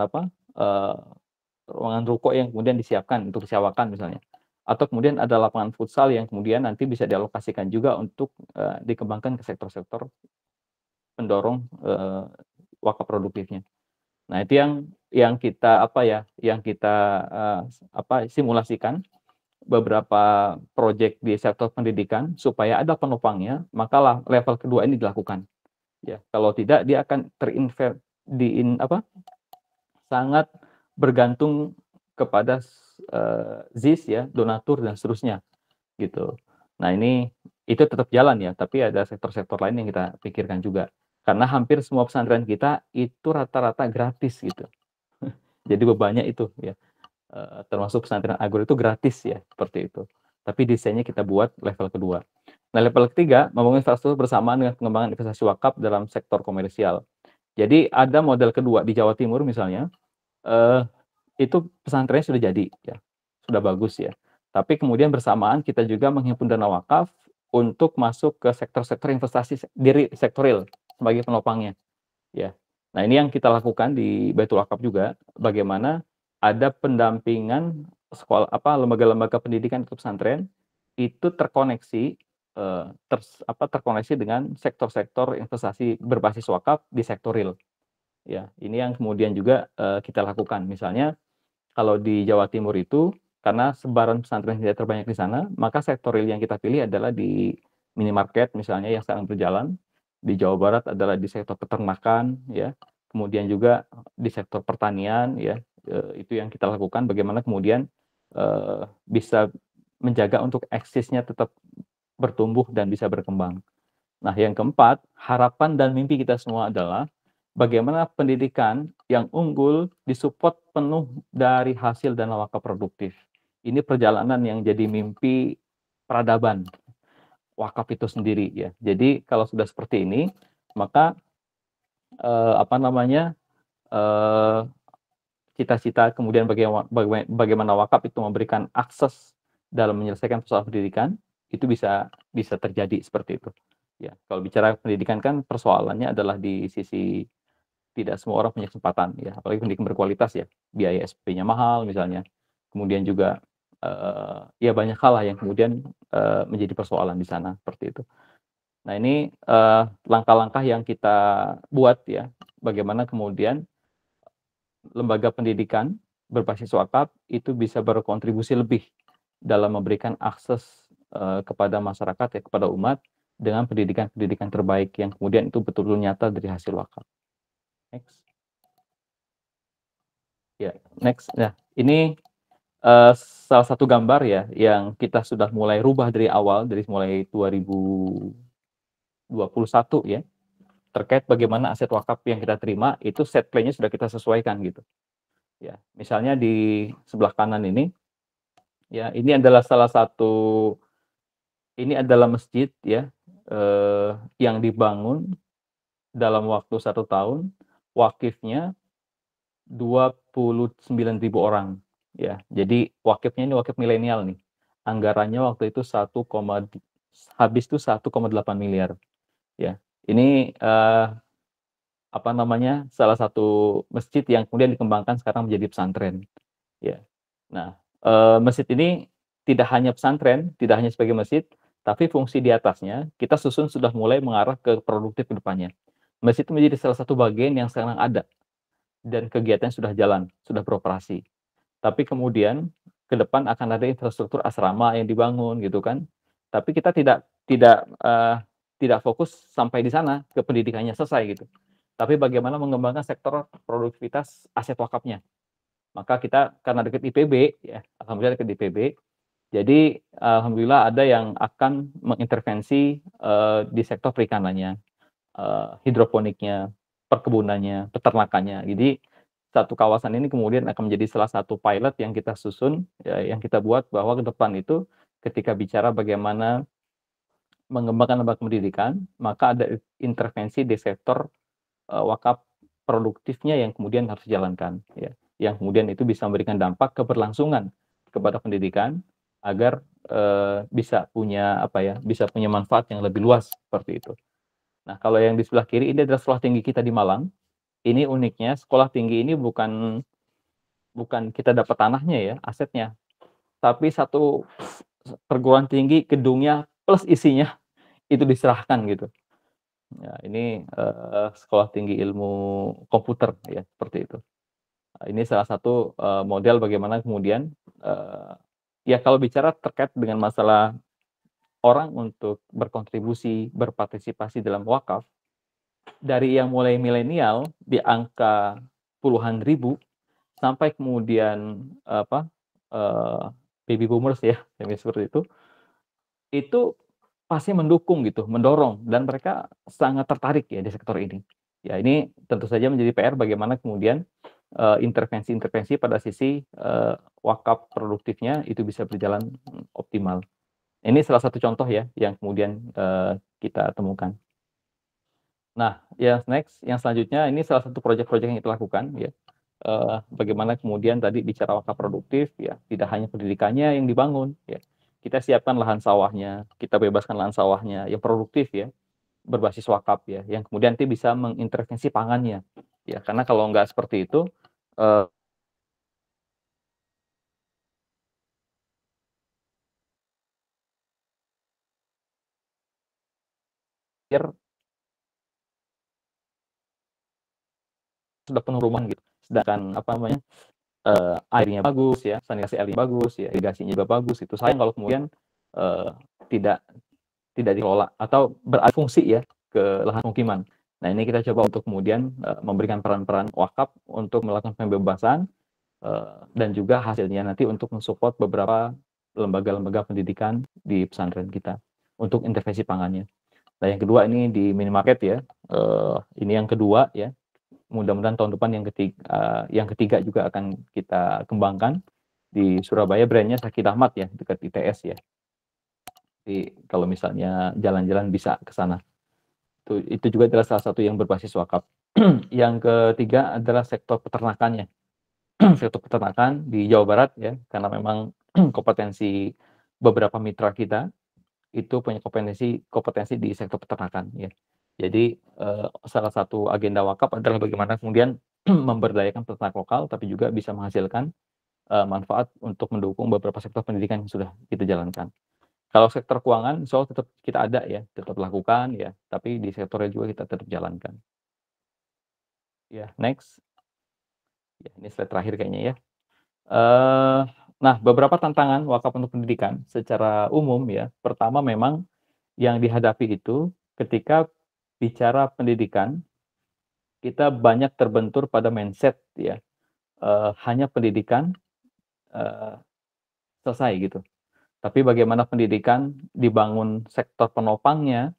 ruangan ruko yang kemudian disiapkan untuk disewakan misalnya. Atau kemudian ada lapangan futsal yang kemudian nanti bisa dialokasikan juga untuk dikembangkan ke sektor-sektor pendorong wakaf produktifnya. Nah, itu yang kita simulasikan beberapa proyek di sektor pendidikan supaya ada penopangnya, maka level kedua ini dilakukan. Ya, kalau tidak dia akan sangat bergantung kepada ZIS ya, donatur dan seterusnya gitu. Nah, itu tetap jalan ya, tapi ada sektor-sektor lain yang kita pikirkan juga. Karena hampir semua pesantren kita itu rata-rata gratis gitu. Jadi bebannya itu ya. Termasuk pesantren Agro itu gratis ya, seperti itu. Tapi desainnya kita buat level kedua. Nah, level ketiga, membangun infrastruktur bersamaan dengan pengembangan investasi wakaf dalam sektor komersial. Jadi ada model kedua di Jawa Timur misalnya, itu pesantrennya sudah jadi ya, sudah bagus ya. Tapi kemudian bersamaan kita juga menghimpun dana wakaf untuk masuk ke sektor-sektor investasi diri sektor real sebagai penopangnya ya. Nah, ini yang kita lakukan di Baitul Wakaf juga, bagaimana ada pendampingan sekolah lembaga-lembaga pendidikan ke pesantren itu terkoneksi terkoneksi dengan sektor-sektor investasi berbasis wakaf di sektor real. Ya, ini yang kemudian juga kita lakukan. Misalnya kalau di Jawa Timur itu karena sebaran pesantren tidak terbanyak di sana, maka sektor real yang kita pilih adalah di minimarket misalnya yang sekarang berjalan. Di Jawa Barat adalah di sektor peternakan ya. Kemudian juga di sektor pertanian ya. Itu yang kita lakukan bagaimana kemudian bisa menjaga untuk eksisnya tetap bertumbuh dan bisa berkembang. Nah, yang keempat, harapan dan mimpi kita semua adalah bagaimana pendidikan yang unggul disupport penuh dari hasil dana wakaf produktif. Ini perjalanan yang jadi mimpi peradaban wakaf itu sendiri ya. Jadi kalau sudah seperti ini, maka cita-cita kemudian bagaimana wakaf itu memberikan akses dalam menyelesaikan persoalan pendidikan itu bisa terjadi seperti itu. Ya, kalau bicara pendidikan kan persoalannya adalah di sisi tidak semua orang punya kesempatan ya, apalagi pendidikan berkualitas ya, biaya SP-nya mahal misalnya. Kemudian juga ya banyak hal lah yang kemudian menjadi persoalan di sana seperti itu. Nah, ini langkah-langkah yang kita buat ya, bagaimana kemudian lembaga pendidikan berbasis wakaf itu bisa berkontribusi lebih dalam memberikan akses kepada masyarakat ya, kepada umat dengan pendidikan-pendidikan terbaik yang kemudian itu betul-betul nyata dari hasil wakaf. Next. Ya, next. Nah, ini salah satu gambar ya yang kita sudah mulai rubah dari awal, dari mulai 2021 ya, terkait bagaimana aset wakaf yang kita terima itu set plan-nya sudah kita sesuaikan gitu. Ya, misalnya di sebelah kanan ini, ya ini adalah masjid ya yang dibangun dalam waktu 1 tahun, wakifnya 29.000 orang ya. Jadi wakifnya ini wakif milenial nih. Anggarannya waktu itu 1,8 miliar ya. Ini salah satu masjid yang kemudian dikembangkan sekarang menjadi pesantren ya. Nah, masjid ini tidak hanya pesantren, tidak hanya sebagai masjid, tapi fungsi di atasnya kita susun sudah mulai mengarah ke produktif ke depannya. Masjid itu menjadi salah satu bagian yang sekarang ada dan kegiatannya sudah jalan, sudah beroperasi. Tapi kemudian ke depan akan ada infrastruktur asrama yang dibangun gitu kan. Tapi kita tidak fokus sampai di sana ke pendidikannya selesai gitu. Tapi bagaimana mengembangkan sektor produktivitas aset wakafnya. Maka kita karena dekat IPB ya, alhamdulillah dekat IPB. Jadi alhamdulillah ada yang akan mengintervensi di sektor perikanannya, hidroponiknya, perkebunannya, peternakannya. Jadi satu kawasan ini kemudian akan menjadi salah satu pilot yang kita susun, ya, yang kita buat bahwa ke depan itu ketika bicara bagaimana mengembangkan lembaga pendidikan, maka ada intervensi di sektor wakaf produktifnya yang kemudian harus dijalankan, ya, yang kemudian itu bisa memberikan dampak keberlangsungan kepada pendidikan agar bisa punya manfaat yang lebih luas seperti itu. Nah, kalau yang di sebelah kiri ini adalah sekolah tinggi kita di Malang. Ini uniknya sekolah tinggi ini bukan bukan kita dapat tanahnya ya, asetnya, tapi satu perguruan tinggi gedungnya plus isinya itu diserahkan gitu. Ya, ini Sekolah Tinggi Ilmu Komputer ya, seperti itu. Ini salah satu model bagaimana kemudian ya kalau bicara terkait dengan masalah orang untuk berkontribusi, berpartisipasi dalam wakaf, dari yang mulai milenial di angka puluhan ribu sampai kemudian baby boomers ya, yang seperti itu pasti mendukung gitu, mendorong, dan mereka sangat tertarik ya di sektor ini. Ya ini tentu saja menjadi PR bagaimana kemudian intervensi-intervensi pada sisi wakaf produktifnya itu bisa berjalan optimal. Ini salah satu contoh ya yang kemudian kita temukan. Nah, yang selanjutnya ini salah satu proyek-proyek yang kita lakukan ya. Bagaimana kemudian tadi bicara wakaf produktif ya, tidak hanya pendidikannya yang dibangun ya. Kita siapkan lahan sawahnya, kita bebaskan lahan sawahnya yang produktif ya, berbasis wakaf ya, yang kemudian nanti bisa mengintervensi pangannya ya. Karena kalau nggak seperti itu sudah penuh rumah gitu. Sedangkan airnya bagus ya, sanitasi airnya bagus ya, irigasinya juga bagus. Itu sayang kalau kemudian tidak dikelola atau beralih fungsi ya ke lahan pemukiman. Nah, ini kita coba untuk kemudian memberikan peran-peran wakaf untuk melakukan pembebasan dan juga hasilnya nanti untuk mensupport beberapa lembaga-lembaga pendidikan di pesantren kita untuk intervensi pangannya. Nah, yang kedua ini di minimarket ya. Ini yang kedua ya. Mudah-mudahan tahun depan yang ketiga juga akan kita kembangkan di Surabaya, brandnya Sakit Ahmad ya, dekat ITS ya. Jadi kalau misalnya jalan-jalan bisa ke sana. Itu juga adalah salah satu yang berbasis wakaf. Yang ketiga adalah sektor peternakannya. Sektor peternakan di Jawa Barat ya, karena memang kompetensi beberapa mitra kita itu punya kompetensi di sektor peternakan ya. Jadi salah satu agenda wakaf adalah bagaimana kemudian memberdayakan peternak lokal, tapi juga bisa menghasilkan manfaat untuk mendukung beberapa sektor pendidikan yang sudah kita jalankan. Kalau sektor keuangan, insya Allah tetap kita ada ya, tetap lakukan ya, tapi di sektornya juga kita tetap jalankan. Ya, next. Ya, ini slide terakhir kayaknya ya. Nah, beberapa tantangan wakaf untuk pendidikan secara umum ya. Pertama memang yang dihadapi itu ketika bicara pendidikan, kita banyak terbentur pada mindset ya, hanya pendidikan selesai gitu. Tapi bagaimana pendidikan dibangun sektor penopangnya,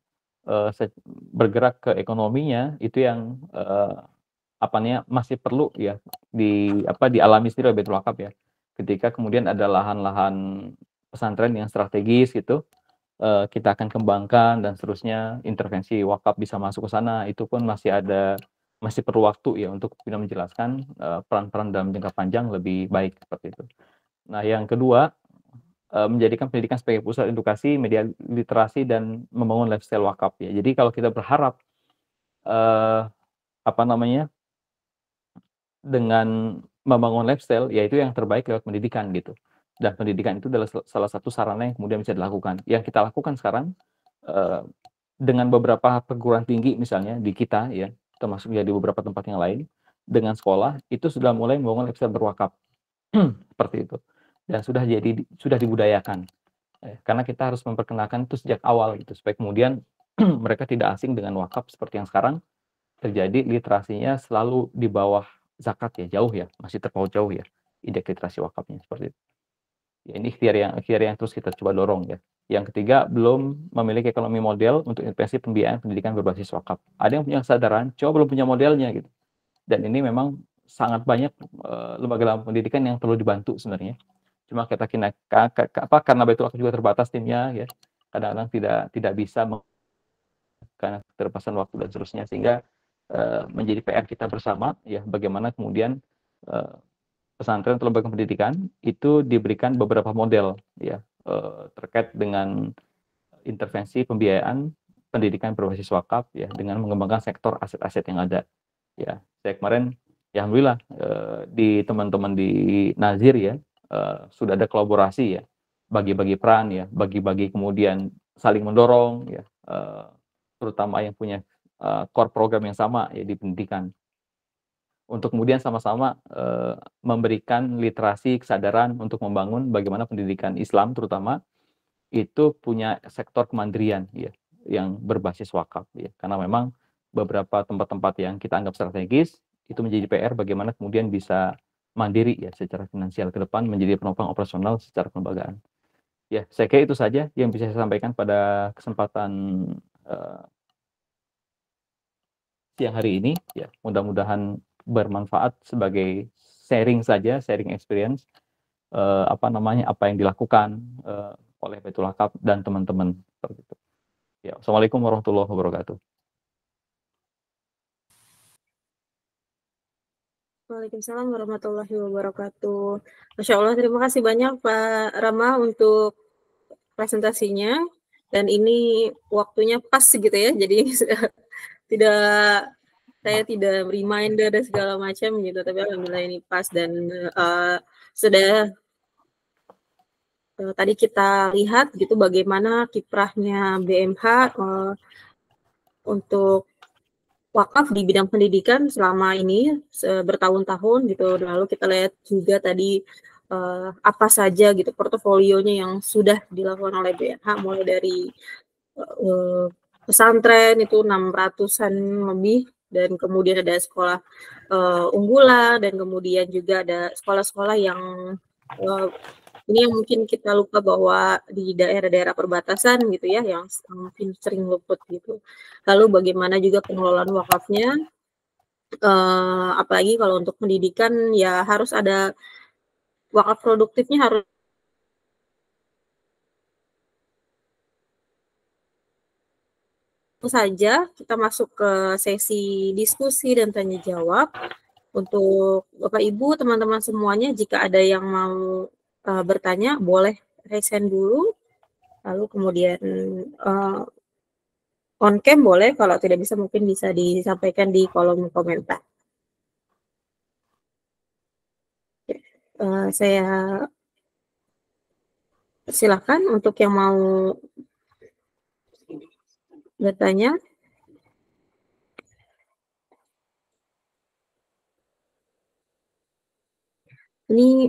bergerak ke ekonominya, itu yang masih perlu ya dialami sendiri oleh Baitul Wakaf ya. Ketika kemudian ada lahan-lahan pesantren yang strategis gitu, kita akan kembangkan dan seterusnya, intervensi wakaf bisa masuk ke sana, itu pun masih perlu waktu ya untuk bisa menjelaskan peran-peran dalam jangka panjang lebih baik seperti itu. Nah, yang kedua, menjadikan pendidikan sebagai pusat edukasi, media literasi, dan membangun lifestyle wakaf ya. Jadi kalau kita berharap dengan membangun lifestyle, yaitu yang terbaik lewat pendidikan gitu. Dan pendidikan itu adalah salah satu sarana yang kemudian bisa dilakukan. Yang kita lakukan sekarang dengan beberapa perguruan tinggi misalnya di kita ya, termasuk ya di beberapa tempat yang lain, dengan sekolah itu sudah mulai membangun lifestyle berwakaf seperti itu, dan sudah dibudayakan. Karena kita harus memperkenalkan itu sejak awal gitu, supaya kemudian mereka tidak asing dengan wakaf seperti yang sekarang terjadi, literasinya selalu di bawah zakat ya, jauh ya, masih terpaut jauh ya indeks literasi wakafnya seperti itu. Ya, ini ikhtiar yang terus kita coba dorong ya. Yang ketiga, belum memiliki ekonomi model untuk intervensi pembiayaan pendidikan berbasis wakaf. Ada yang punya kesadaran, coba belum punya modelnya gitu. Dan ini memang sangat banyak lembaga pendidikan yang perlu dibantu sebenarnya. Cuma karena Baitul Wakaf juga terbatas timnya ya, kadang-kadang tidak bisa karena keterbatasan waktu dan seterusnya, sehingga menjadi PR kita bersama ya, bagaimana kemudian pesantren atau lembaga pendidikan itu diberikan beberapa model ya terkait dengan intervensi pembiayaan pendidikan berbasis wakaf ya, dengan mengembangkan sektor aset-aset yang ada ya. Saya kemarin Ya alhamdulillah di teman-teman di Nazir ya sudah ada kolaborasi ya, bagi-bagi peran ya, bagi-bagi kemudian saling mendorong ya, terutama yang punya core program yang sama ya di pendidikan. Untuk kemudian sama-sama memberikan literasi kesadaran untuk membangun bagaimana pendidikan Islam terutama itu punya sektor kemandirian ya, yang berbasis wakaf ya. Karena memang beberapa tempat-tempat yang kita anggap strategis itu menjadi PR bagaimana kemudian bisa mandiri ya secara finansial ke depan menjadi penopang operasional secara kelembagaan. Ya, saya kira itu saja yang bisa saya sampaikan pada kesempatan siang hari ini ya. Mudah-mudahan bermanfaat sebagai sharing saja, sharing experience apa yang dilakukan oleh Baitul Wakaf dan teman-teman seperti itu. Ya, Assalamualaikum warahmatullahi wabarakatuh. Waalaikumsalam warahmatullahi wabarakatuh. Masya Allah, terima kasih banyak Pak Rama untuk presentasinya. Dan ini waktunya pas gitu ya, jadi saya tidak reminder dan segala macam gitu, tapi alhamdulillah ini pas dan sudah tadi kita lihat gitu bagaimana kiprahnya BMH untuk wakaf di bidang pendidikan selama ini bertahun-tahun gitu. Lalu kita lihat juga tadi apa saja gitu portofolionya yang sudah dilakukan oleh BMH, mulai dari pesantren itu 600-an lebih, dan kemudian ada sekolah unggulan, dan kemudian juga ada sekolah-sekolah yang ini yang mungkin kita lupa bahwa di daerah-daerah perbatasan gitu ya, yang mungkin sering luput gitu. Lalu bagaimana juga pengelolaan wakafnya, apalagi kalau untuk pendidikan ya harus ada wakaf produktifnya harus saja. Kita masuk ke sesi diskusi dan tanya jawab. Untuk Bapak Ibu, teman-teman semuanya, jika ada yang mau bertanya, boleh raise hand dulu. Lalu kemudian on cam boleh, kalau tidak bisa mungkin bisa disampaikan di kolom komentar. Saya silakan untuk yang mau bertanya. Ini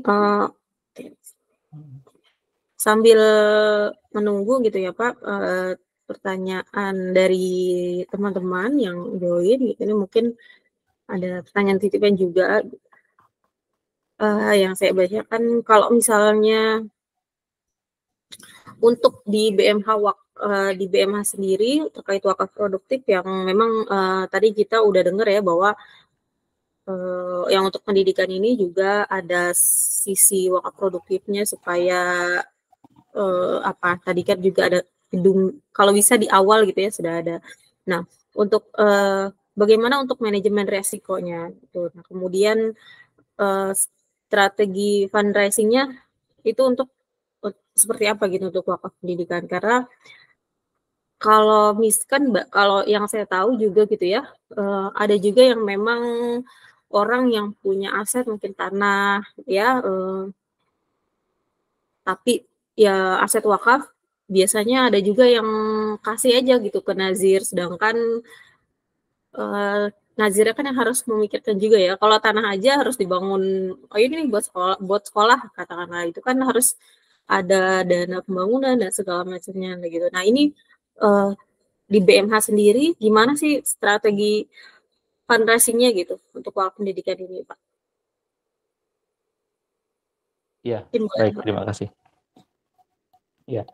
sambil menunggu gitu ya Pak, pertanyaan dari teman-teman yang join, ini mungkin ada pertanyaan titipan juga yang saya bacakan. Kalau misalnya untuk di BMH sendiri terkait wakaf produktif yang memang tadi kita udah dengar ya bahwa yang untuk pendidikan ini juga ada sisi wakaf produktifnya supaya tadi kan juga ada gedung, kalau bisa di awal gitu ya sudah ada. Nah, untuk bagaimana untuk manajemen resikonya gitu. Nah, kemudian strategi fundraisingnya itu untuk seperti apa gitu untuk wakaf pendidikan, karena kalau kalau yang saya tahu juga gitu ya, ada juga yang memang orang yang punya aset mungkin tanah ya, tapi ya aset wakaf biasanya ada juga yang kasih aja gitu ke nazir, sedangkan nazirnya kan yang harus memikirkan juga ya, kalau tanah aja harus dibangun, oh ini nih buat sekolah katakanlah, itu kan harus ada dana pembangunan dan segala macamnya gitu. Nah ini di BMH sendiri gimana sih strategi fundraisingnya gitu untuk wakaf pendidikan ini Pak? Iya, baik, terima kasih. Ya,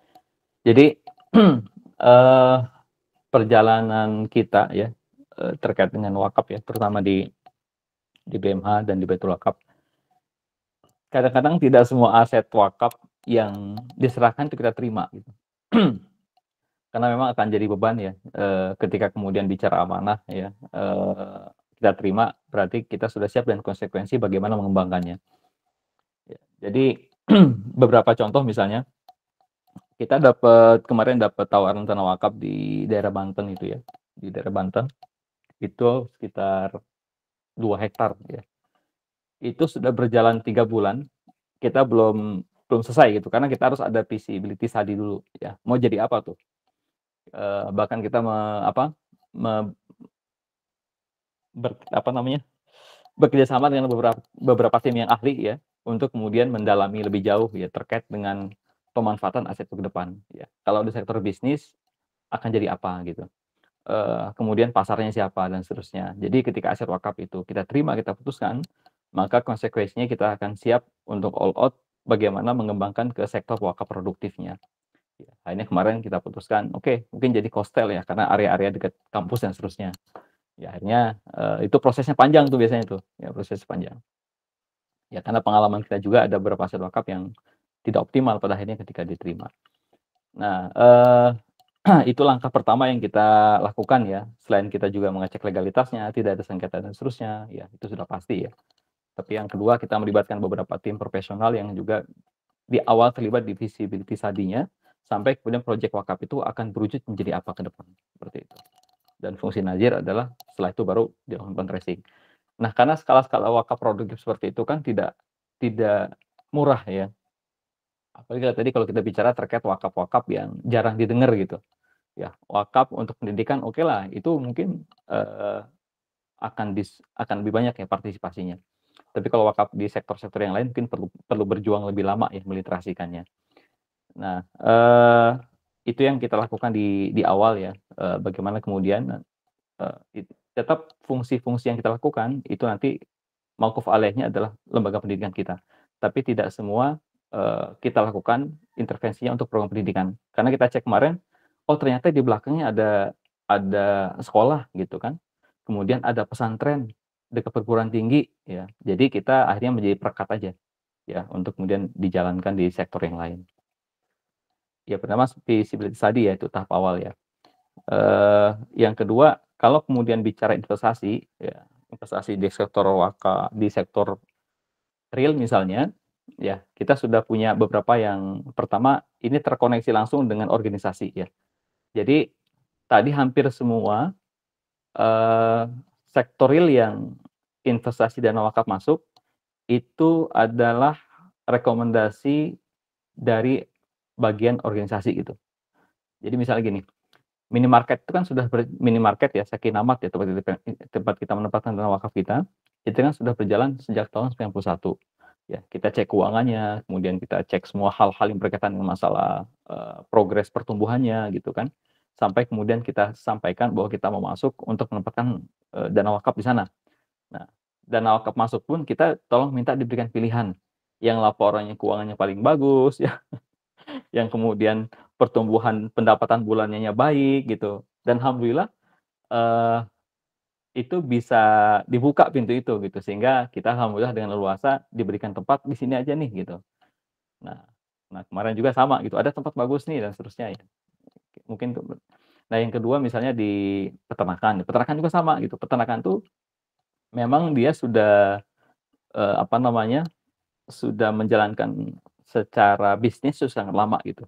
jadi perjalanan kita ya terkait dengan wakaf ya, terutama di BMH dan di Baitul Wakaf. Kadang-kadang tidak semua aset wakaf yang diserahkan itu kita terima gitu. Karena memang akan jadi beban ya ketika kemudian bicara amanah ya, kita terima berarti kita sudah siap dan konsekuensi bagaimana mengembangkannya. Ya, jadi beberapa contoh misalnya kita kemarin dapat tawaran tanah wakaf di daerah Banten itu ya, di daerah Banten itu sekitar 2 hektar ya. itu sudah berjalan 3 bulan, kita belum selesai gitu, karena kita harus ada feasibility study dulu ya, mau jadi apa tuh. Bahkan kita bekerja sama dengan beberapa tim yang ahli ya, untuk kemudian mendalami lebih jauh ya, terkait dengan pemanfaatan aset ke depan ya. Kalau di sektor bisnis akan jadi apa gitu. Kemudian pasarnya siapa dan seterusnya. Jadi ketika aset wakaf itu kita terima, kita putuskan, maka konsekuensinya kita akan siap untuk all out bagaimana mengembangkan ke sektor wakaf produktifnya. Ya, akhirnya kemarin kita putuskan, oke, mungkin jadi Coastal ya, karena area-area dekat kampus dan seterusnya. Ya akhirnya itu prosesnya panjang tuh biasanya tuh, ya proses panjang. Ya karena pengalaman kita juga ada beberapa aset wakaf yang tidak optimal pada akhirnya ketika diterima. Nah, itu langkah pertama yang kita lakukan ya, selain kita juga mengecek legalitasnya, tidak ada sengketa dan seterusnya, ya itu sudah pasti ya. Tapi yang kedua, kita melibatkan beberapa tim profesional yang juga di awal terlibat di feasibility study-nya, sampai kemudian proyek wakaf itu akan berwujud menjadi apa ke depan, seperti itu. Dan fungsi nazir adalah setelah itu baru dilakukan tracing. Nah, karena skala-skala wakaf produktif seperti itu kan tidak murah ya. Apalagi tadi kalau kita bicara terkait wakaf-wakaf yang jarang didengar gitu. Ya, wakaf untuk pendidikan oke lah, itu mungkin akan lebih banyak ya partisipasinya. Tapi kalau wakaf di sektor-sektor yang lain mungkin perlu berjuang lebih lama ya meliterasikannya. Nah, itu yang kita lakukan di awal ya, bagaimana kemudian tetap fungsi-fungsi yang kita lakukan itu nanti mauquf alaihnya adalah lembaga pendidikan kita. Tapi tidak semua kita lakukan intervensinya untuk program pendidikan. Karena kita cek kemarin, oh ternyata di belakangnya ada sekolah gitu kan. Kemudian ada pesantren dekat perguruan tinggi ya. Jadi kita akhirnya menjadi perekat aja ya untuk kemudian dijalankan di sektor yang lain. Ya pertama feasibility study ya, itu tahap awal ya. Yang kedua, kalau kemudian bicara investasi ya, investasi di sektor wakaf, di sektor real misalnya, ya kita sudah punya beberapa yang pertama ini terkoneksi langsung dengan organisasi ya. Jadi tadi hampir semua sektor real yang investasi dana wakaf masuk itu adalah rekomendasi dari bagian organisasi gitu. Jadi misalnya gini, minimarket itu kan sudah minimarket ya, Sakinamat ya, tempat kita menempatkan dana wakaf kita, itu kan sudah berjalan sejak tahun 91. Ya, kita cek keuangannya, kemudian kita cek semua hal-hal yang berkaitan dengan masalah progres pertumbuhannya gitu kan. Sampai kemudian kita sampaikan bahwa kita mau masuk untuk menempatkan dana wakaf di sana. Nah, dana wakaf masuk pun kita tolong minta diberikan pilihan yang laporannya keuangannya paling bagus ya, yang kemudian pertumbuhan pendapatan bulannya baik gitu. Dan alhamdulillah itu bisa dibuka pintu itu gitu, sehingga kita alhamdulillah dengan leluasa diberikan tempat di sini aja nih gitu. Nah kemarin juga sama gitu, ada tempat bagus nih dan seterusnya ya. Mungkin tuh. Nah yang kedua misalnya di peternakan juga sama gitu. Peternakan tuh memang dia sudah sudah menjalankan secara bisnis sudah sangat lama gitu.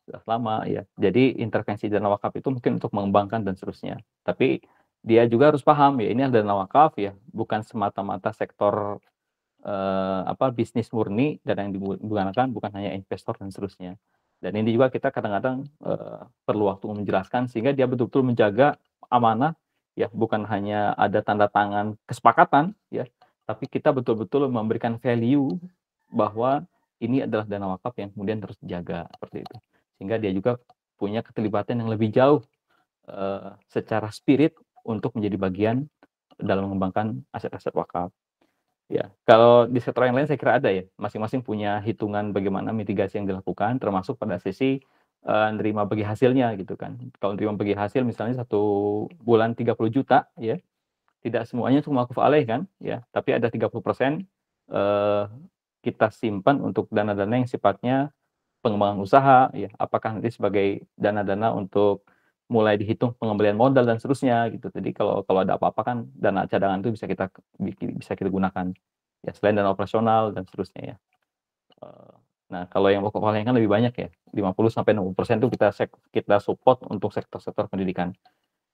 Sudah lama ya. Jadi intervensi dana wakaf itu mungkin untuk mengembangkan dan seterusnya. Tapi dia juga harus paham ya, ini adalah dana wakaf ya, bukan semata-mata sektor bisnis murni, dan yang digunakan bukan hanya investor dan seterusnya. Dan ini juga kita kadang-kadang perlu waktu menjelaskan sehingga dia betul-betul menjaga amanah ya, bukan hanya ada tanda tangan kesepakatan ya, tapi kita betul-betul memberikan value bahwa ini adalah dana wakaf yang kemudian terus dijaga seperti itu. Sehingga dia juga punya keterlibatan yang lebih jauh secara spirit untuk menjadi bagian dalam mengembangkan aset-aset wakaf. Ya, kalau di sektor yang lain saya kira ada ya, masing-masing punya hitungan bagaimana mitigasi yang dilakukan, termasuk pada sisi nerima bagi hasilnya gitu kan. Kalau nerima bagi hasil misalnya 1 bulan 30 juta ya, tidak semuanya untuk mauquf alaih kan ya, tapi ada 30% kita simpan untuk dana-dana yang sifatnya pengembangan usaha ya, apakah nanti sebagai dana-dana untuk mulai dihitung pengembalian modal dan seterusnya gitu. Jadi kalau ada apa-apa kan dana cadangan itu bisa kita gunakan ya, selain dana operasional dan seterusnya ya. Nah kalau yang waqaf alaih kan lebih banyak ya, 50-60% itu kita support untuk sektor-sektor pendidikan.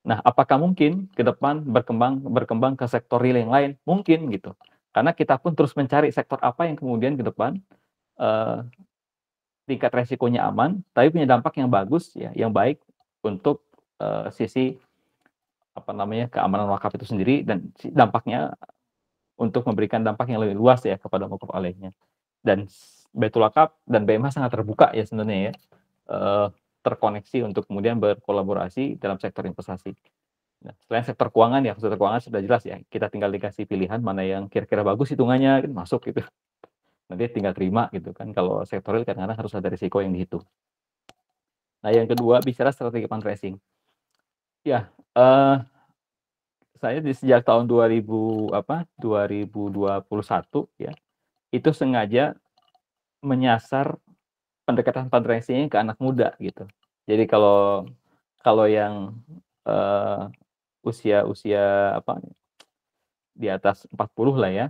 Nah apakah mungkin ke depan berkembang ke sektor real yang lain? Mungkin gitu. Karena kita pun terus mencari sektor apa yang kemudian ke depan tingkat resikonya aman, tapi punya dampak yang bagus ya, yang baik untuk sisi keamanan wakaf itu sendiri dan dampaknya untuk memberikan dampak yang lebih luas ya kepada wakaf alaihnya. Dan Baitul Wakaf dan BMH sangat terbuka ya sebenarnya ya, terkoneksi untuk kemudian berkolaborasi dalam sektor investasi. Nah, selain sektor keuangan ya, sektor keuangan sudah jelas ya, kita tinggal dikasih pilihan mana yang kira-kira bagus hitungannya masuk gitu. Nanti tinggal terima gitu kan. Kalau sektor real kadang-kadang harus ada risiko yang dihitung. Nah, yang kedua bicara strategi fundraising. Ya, saya sejak tahun 2021 ya, itu sengaja menyasar pendekatan fundraising ke anak muda gitu. Jadi kalau yang usia di atas 40 lah ya,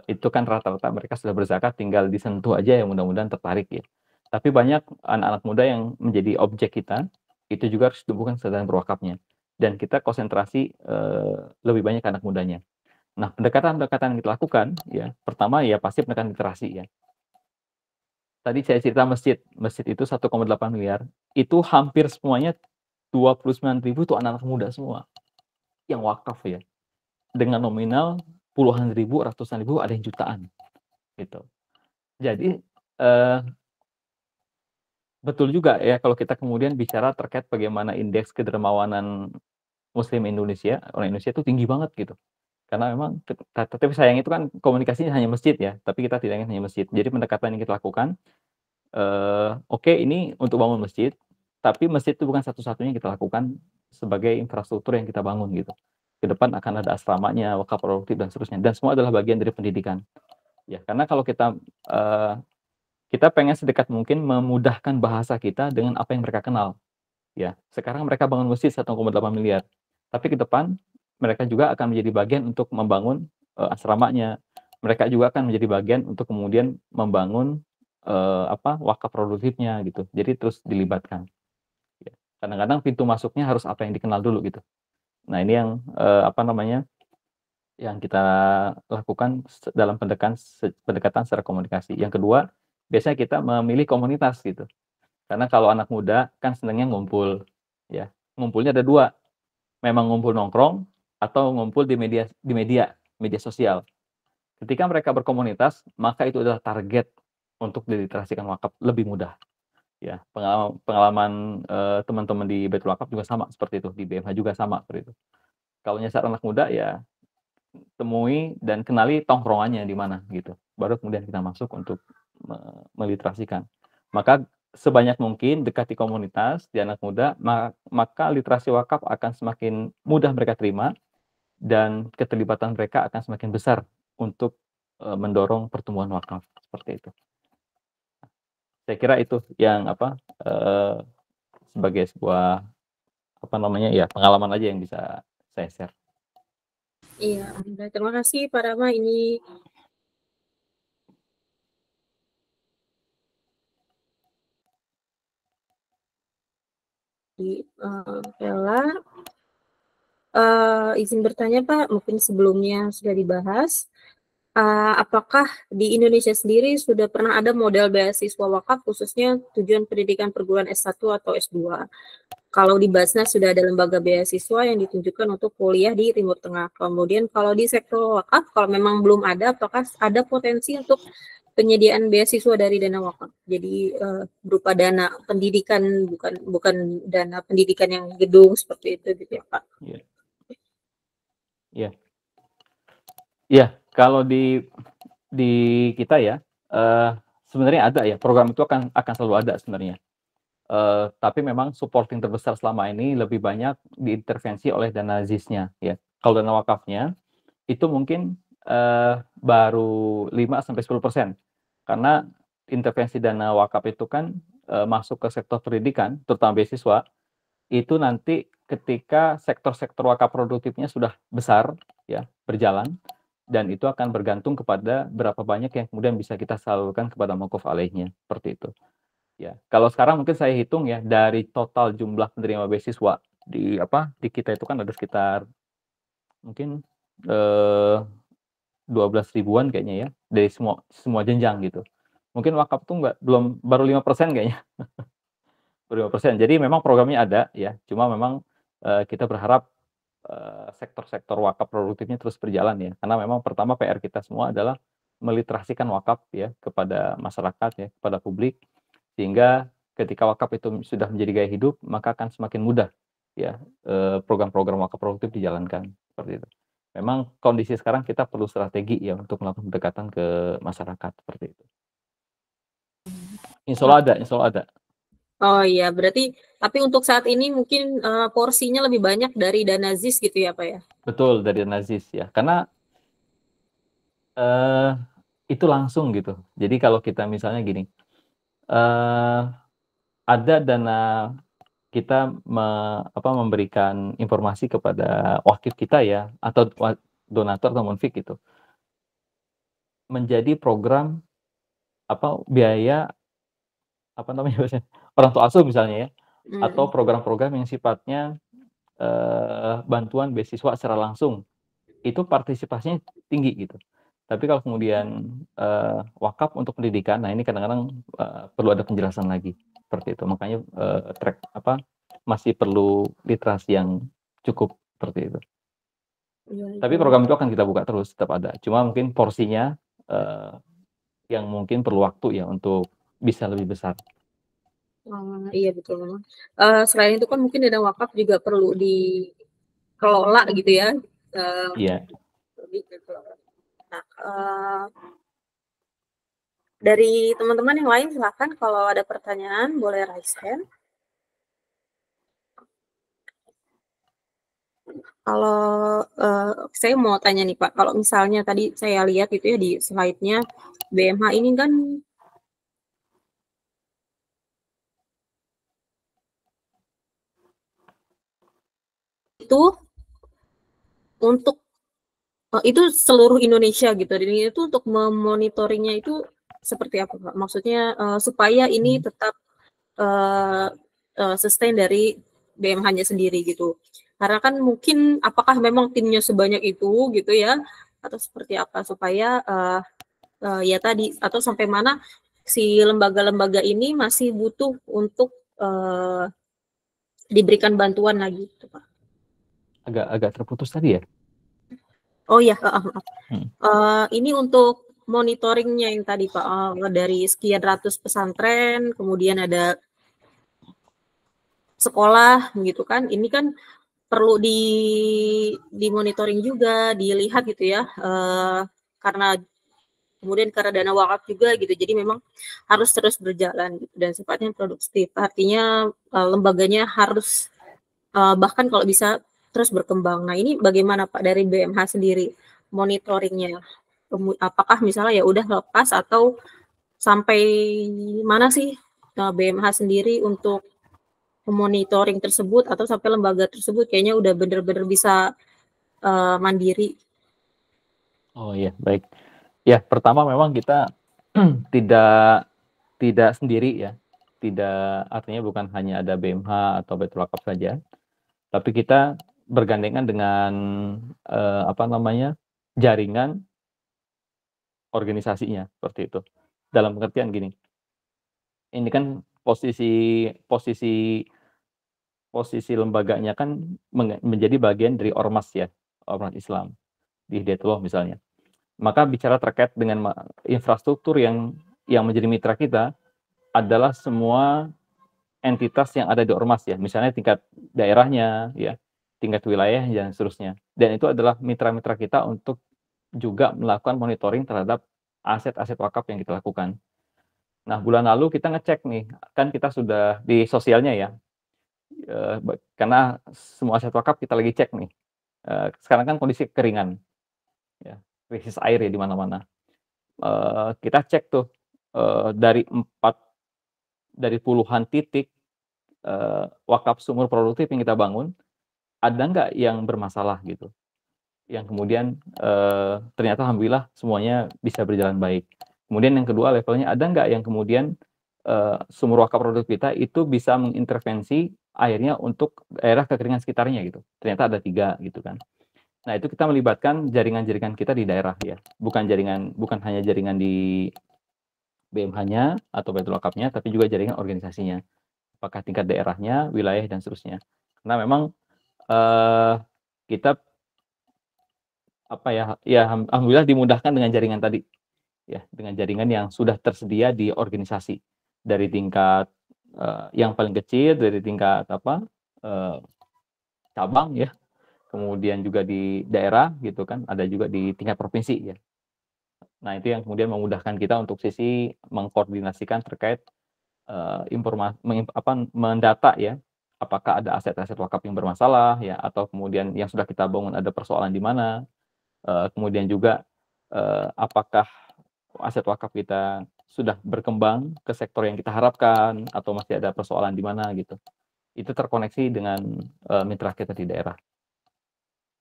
itu kan rata-rata mereka sudah berzakat, tinggal disentuh aja ya, mudah-mudahan tertarik ya. Tapi banyak anak-anak muda yang menjadi objek kita, itu juga harus ditumbuhkan kesadaran berwakafnya. Dan kita konsentrasi lebih banyak anak mudanya. Nah, pendekatan-pendekatan yang kita lakukan ya, pertama ya pasti pendekatan literasi ya. Tadi saya cerita masjid itu 1,8 miliar, itu hampir semuanya 29.000 itu anak-anak muda semua yang wakaf ya. Dengan nominal puluhan ribu, ratusan ribu, ada yang jutaan gitu. Jadi betul juga ya kalau kita kemudian bicara terkait bagaimana indeks kedermawanan Muslim Indonesia, orang Indonesia itu tinggi banget gitu. Karena memang tapi sayang itu kan komunikasinya hanya masjid ya, tapi kita tidak ingin hanya masjid. Jadi pendekatan yang kita lakukan, oke, ini untuk bangun masjid, tapi masjid itu bukan satu-satunya yang kita lakukan sebagai infrastruktur yang kita bangun gitu. Ke depan akan ada asramanya, wakaf produktif dan seterusnya, dan semua adalah bagian dari pendidikan. Ya, karena kalau kita pengen sedekat mungkin memudahkan bahasa kita dengan apa yang mereka kenal. Ya, sekarang mereka bangun masjid 1,8 miliar. Tapi ke depan mereka juga akan menjadi bagian untuk membangun asramanya. Mereka juga akan menjadi bagian untuk kemudian membangun wakaf produktifnya gitu. Jadi terus dilibatkan. Ya. Kadang-kadang pintu masuknya harus apa yang dikenal dulu gitu. Nah, ini yang yang kita lakukan dalam pendekatan secara komunikasi. Yang kedua, biasanya kita memilih komunitas gitu. Karena kalau anak muda kan senangnya ngumpul, ya. Ngumpulnya ada dua, memang ngumpul nongkrong atau ngumpul di media sosial. Ketika mereka berkomunitas, maka itu adalah target untuk diliterasikan wakaf lebih mudah. Ya, pengalaman teman-teman di Baitul Wakaf juga sama seperti itu, di BMH juga sama seperti itu. Kalau nyasar anak muda ya temui dan kenali tongkrongannya di mana gitu. Baru kemudian kita masuk untuk meliterasikan. Maka sebanyak mungkin dekati komunitas di anak muda, maka literasi wakaf akan semakin mudah mereka terima dan keterlibatan mereka akan semakin besar untuk mendorong pertumbuhan wakaf seperti itu. Saya kira itu yang sebagai sebuah pengalaman aja yang bisa saya share. Iya, terima kasih Pak Rama. Ini di Bella. Izin bertanya Pak, mungkin sebelumnya sudah dibahas. Apakah di Indonesia sendiri sudah pernah ada model beasiswa wakaf khususnya tujuan pendidikan perguruan S1 atau S2? Kalau di Basnas sudah ada lembaga beasiswa yang ditunjukkan untuk kuliah di Timur Tengah. Kemudian kalau di sektor wakaf, kalau memang belum ada, apakah ada potensi untuk penyediaan beasiswa dari dana wakaf? Jadi berupa dana pendidikan, bukan dana pendidikan yang gedung seperti itu gitu ya Pak? Iya. Iya, kalau di kita ya, sebenarnya ada ya, program itu akan selalu ada sebenarnya. Tapi memang supporting terbesar selama ini lebih banyak diintervensi oleh dana ZIS-nya ya. Kalau dana wakafnya itu mungkin baru 5-10%. Karena intervensi dana wakaf itu kan masuk ke sektor pendidikan, terutama beasiswa, itu nanti ketika sektor-sektor wakaf produktifnya sudah besar ya, berjalan, dan itu akan bergantung kepada berapa banyak yang kemudian bisa kita salurkan kepada wakaf alaihnya, seperti itu. Ya, kalau sekarang mungkin saya hitung ya, dari total jumlah penerima beasiswa di kita itu kan ada sekitar mungkin 2 12 ribuan kayaknya ya, dari semua jenjang gitu. Mungkin wakaf tuh baru 5% kayaknya. Baru 5%. Jadi memang programnya ada ya, cuma memang, kita berharap, sektor-sektor wakaf produktifnya terus berjalan ya. Karena memang pertama PR kita semua adalah meliterasikan wakaf ya, kepada masyarakat ya, kepada publik, sehingga ketika wakaf itu sudah menjadi gaya hidup, maka akan semakin mudah ya, program-program wakaf produktif dijalankan, seperti itu. Memang kondisi sekarang kita perlu strategi ya untuk melakukan pendekatan ke masyarakat, seperti itu. Insya Allah ada. Oh iya, berarti tapi untuk saat ini mungkin porsinya lebih banyak dari dana ZIS gitu ya Pak ya? Betul, dari dana ZIS ya. Karena itu langsung gitu. Jadi kalau kita misalnya gini, ada dana kita memberikan informasi kepada wakif kita ya, atau donatur atau munfik gitu, menjadi program biaya orang tua asuh misalnya ya, atau program-program yang sifatnya bantuan beasiswa secara langsung, itu partisipasinya tinggi gitu. Tapi kalau kemudian wakaf untuk pendidikan, nah ini kadang-kadang perlu ada penjelasan lagi seperti itu. Makanya masih perlu literasi yang cukup seperti itu. Tapi program itu akan kita buka terus, tetap ada. Cuma mungkin porsinya yang mungkin perlu waktu ya untuk bisa lebih besar. Iya betul memang. Selain itu kan mungkin dana wakaf juga perlu dikelola gitu ya. Iya. Nah, dari teman-teman yang lain silakan kalau ada pertanyaan boleh raise hand. Kalau saya mau tanya nih Pak, kalau misalnya tadi saya lihat gitu ya di slide-nya BMH ini kan itu untuk itu seluruh Indonesia gitu. Dan itu untuk memonitoringnya itu seperti apa Pak? Maksudnya supaya ini tetap sustain dari BMH-nya sendiri gitu. Karena kan mungkin apakah memang timnya sebanyak itu gitu ya, atau seperti apa supaya ya tadi atau sampai mana si lembaga-lembaga ini masih butuh untuk diberikan bantuan lagi gitu Pak. Agak terputus tadi ya? Oh iya, ini untuk monitoringnya yang tadi Pak, dari sekian ratus pesantren, kemudian ada sekolah gitu kan, ini kan perlu dimonitoring juga, dilihat gitu ya, karena kemudian karena dana wakaf juga gitu, jadi memang harus terus berjalan gitu, dan sifatnya produktif. Artinya lembaganya harus bahkan kalau bisa terus berkembang. Nah ini bagaimana Pak dari BMH sendiri monitoringnya? Apakah misalnya ya udah lepas atau sampai mana sih BMH sendiri untuk monitoring tersebut atau sampai lembaga tersebut kayaknya udah benar-benar bisa mandiri? Oh iya, baik. Ya, pertama memang kita tidak sendiri ya. Tidak, artinya bukan hanya ada BMH atau Baitul Wakaf saja, tapi kita bergandengan dengan jaringan organisasinya seperti itu. Dalam pengertian gini, ini kan posisi lembaganya kan menjadi bagian dari ormas ya, ormas Islam di Hidayatullah misalnya. Maka bicara terkait dengan infrastruktur yang menjadi mitra kita adalah semua entitas yang ada di ormas ya, misalnya tingkat daerahnya ya, tingkat wilayah dan seterusnya. Dan itu adalah mitra-mitra kita untuk juga melakukan monitoring terhadap aset-aset wakaf yang kita lakukan. Nah, bulan lalu kita ngecek nih, kan kita sudah di sosialnya ya, karena semua aset wakaf kita lagi cek nih. Sekarang kan kondisi kekeringan, ya, krisis air ya di mana-mana. Kita cek tuh dari puluhan titik wakaf sumur produktif yang kita bangun, ada nggak yang bermasalah gitu, yang kemudian ternyata alhamdulillah semuanya bisa berjalan baik. Kemudian yang kedua levelnya, ada nggak yang kemudian sumur wakaf produktif kita itu bisa mengintervensi airnya untuk daerah kekeringan sekitarnya gitu. Ternyata ada 3 gitu kan. Nah, itu kita melibatkan jaringan-jaringan kita di daerah ya. Bukan hanya jaringan di BMH-nya atau Baitul Wakafnya, tapi juga jaringan organisasinya. Apakah tingkat daerahnya, wilayah, dan seterusnya. Karena memang kita alhamdulillah dimudahkan dengan jaringan tadi. Ya, dengan jaringan yang sudah tersedia di organisasi. Dari tingkat yang paling kecil, dari tingkat cabang ya. Kemudian juga di daerah gitu kan, ada juga di tingkat provinsi ya. Nah, itu yang kemudian memudahkan kita untuk sisi mengkoordinasikan terkait mendata ya, apakah ada aset-aset wakaf yang bermasalah ya, atau kemudian yang sudah kita bangun ada persoalan di mana, kemudian juga apakah aset wakaf kita sudah berkembang ke sektor yang kita harapkan atau masih ada persoalan di mana gitu. Itu terkoneksi dengan mitra kita di daerah.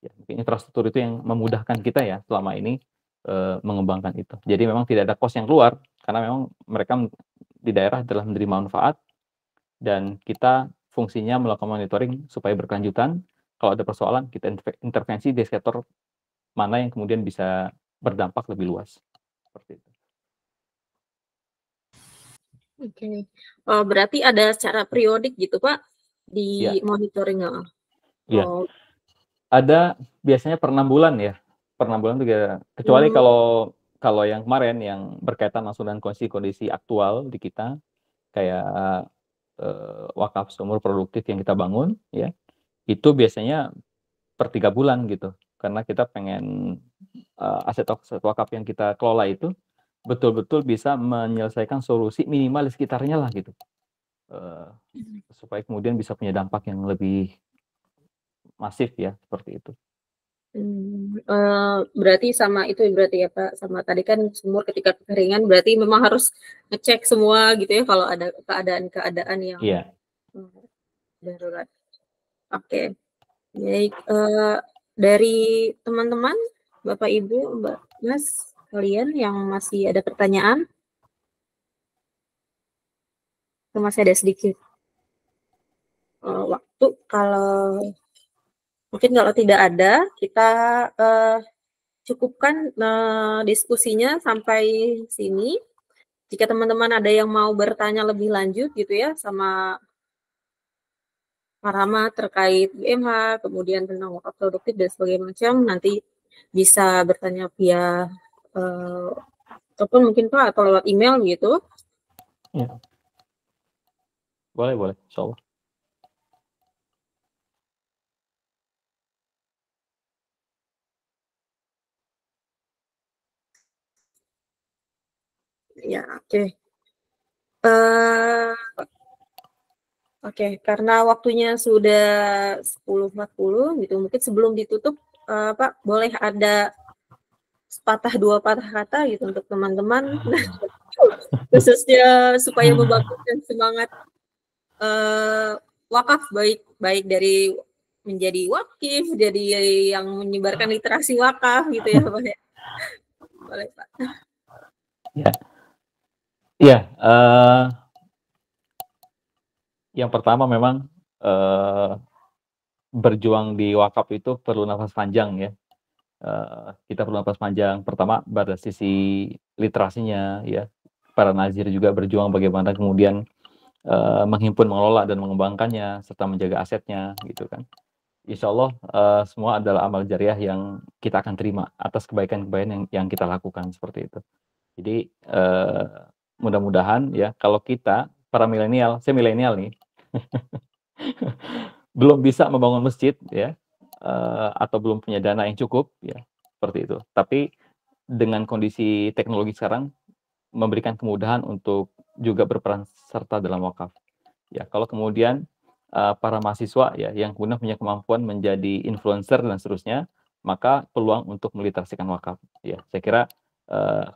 Ya, mungkin infrastruktur itu yang memudahkan kita ya selama ini mengembangkan itu. Jadi memang tidak ada cost yang keluar karena memang mereka di daerah telah menerima manfaat dan kita fungsinya melakukan monitoring supaya berkelanjutan. Kalau ada persoalan kita intervensi di sektor mana yang kemudian bisa berdampak lebih luas. Seperti itu. Oke. Berarti ada secara periodik gitu Pak di monitoring. Iya. Ada biasanya per 6 bulan ya. Per 6 bulan juga. Kecuali kalau yang kemarin yang berkaitan langsung dengan kondisi aktual di kita kayak wakaf sumur produktif yang kita bangun ya. Itu biasanya per 3 bulan gitu. Karena kita pengen aset wakaf yang kita kelola itu betul-betul bisa menyelesaikan solusi minimal di sekitarnya lah gitu. Supaya kemudian bisa punya dampak yang lebih masif ya, seperti itu. Berarti sama itu berarti ya Pak, sama tadi kan sumur ketika kekeringan berarti memang harus ngecek semua gitu ya kalau ada keadaan-keadaan yang darurat. Oke. Baik, dari teman-teman, Bapak Ibu, Mbak Mas, kalian yang masih ada pertanyaan? Masih ada sedikit waktu. Kalau mungkin kalau tidak ada, kita cukupkan diskusinya sampai sini. Jika teman-teman ada yang mau bertanya lebih lanjut gitu ya sama Pak Rama terkait BMH, kemudian tentang wakaf produktif dan sebagainya macam, nanti bisa bertanya via ataupun mungkin Pak atau lewat email gitu. Ya. Boleh, insya Allah. Ya, oke. Oke, karena waktunya sudah 10.40 gitu, mungkin sebelum ditutup, Pak, boleh ada dua patah kata gitu untuk teman-teman, khususnya supaya membangkitkan semangat wakaf, baik dari menjadi wakif, jadi yang menyebarkan literasi wakaf gitu ya Pak. Boleh Pak. Ya, yang pertama memang berjuang di wakaf itu perlu nafas panjang ya. Kita perlu nafas panjang. Pertama pada sisi literasinya ya. Para nazir juga berjuang bagaimana kemudian menghimpun, mengelola dan mengembangkannya serta menjaga asetnya gitu kan. Insya Allah semua adalah amal jariah yang kita akan terima atas kebaikan-kebaikan yang kita lakukan seperti itu. Jadi mudah-mudahan ya kalau kita para milenial, saya milenial nih, belum bisa membangun masjid ya atau belum punya dana yang cukup ya seperti itu. Tapi dengan kondisi teknologi sekarang memberikan kemudahan untuk juga berperan serta dalam wakaf. Ya kalau kemudian para mahasiswa ya yang kemudian punya kemampuan menjadi influencer dan seterusnya, maka peluang untuk meliterasikan wakaf. Ya saya kira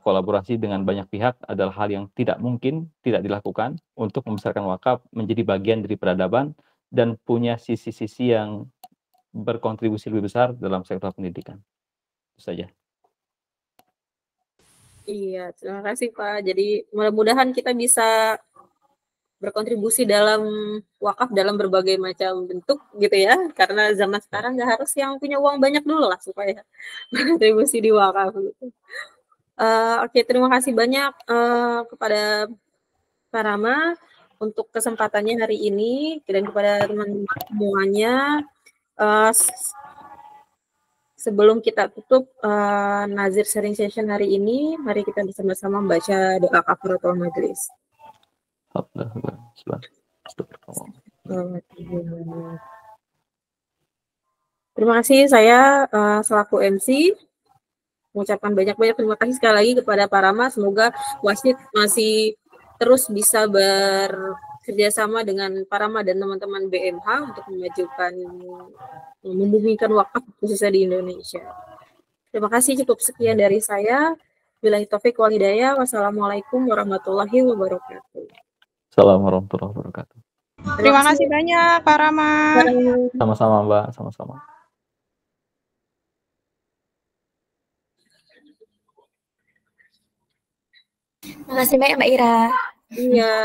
kolaborasi dengan banyak pihak adalah hal yang tidak mungkin tidak dilakukan untuk membesarkan wakaf menjadi bagian dari peradaban dan punya sisi-sisi yang berkontribusi lebih besar dalam sektor pendidikan. Itu saja. Iya, terima kasih Pak. Jadi mudah-mudahan kita bisa berkontribusi dalam wakaf dalam berbagai macam bentuk gitu ya, karena zaman sekarang nggak harus yang punya uang banyak dulu lah supaya berkontribusi di wakaf gitu. Oke, terima kasih banyak kepada Pak Rama untuk kesempatannya hari ini dan kepada teman-teman semuanya. Sebelum kita tutup Nazir sharing session hari ini, mari kita bersama-sama membaca doa kafaratul majelis. Terima kasih, saya selaku MC mengucapkan banyak-banyak terima kasih sekali lagi kepada Pak Rama. Semoga Wasit masih terus bisa bekerjasama dengan Pak Rama dan teman-teman BMH untuk memajukan, membumikan wakaf khususnya di Indonesia. Terima kasih, cukup sekian dari saya. Billahi taufik wal hidayah. Wassalamualaikum warahmatullahi wabarakatuh. Assalamualaikum warahmatullahi wabarakatuh. Terima kasih banyak Pak Rama. Sama-sama Mbak, sama-sama. Terima kasih banyak Mbak Ira. Iya,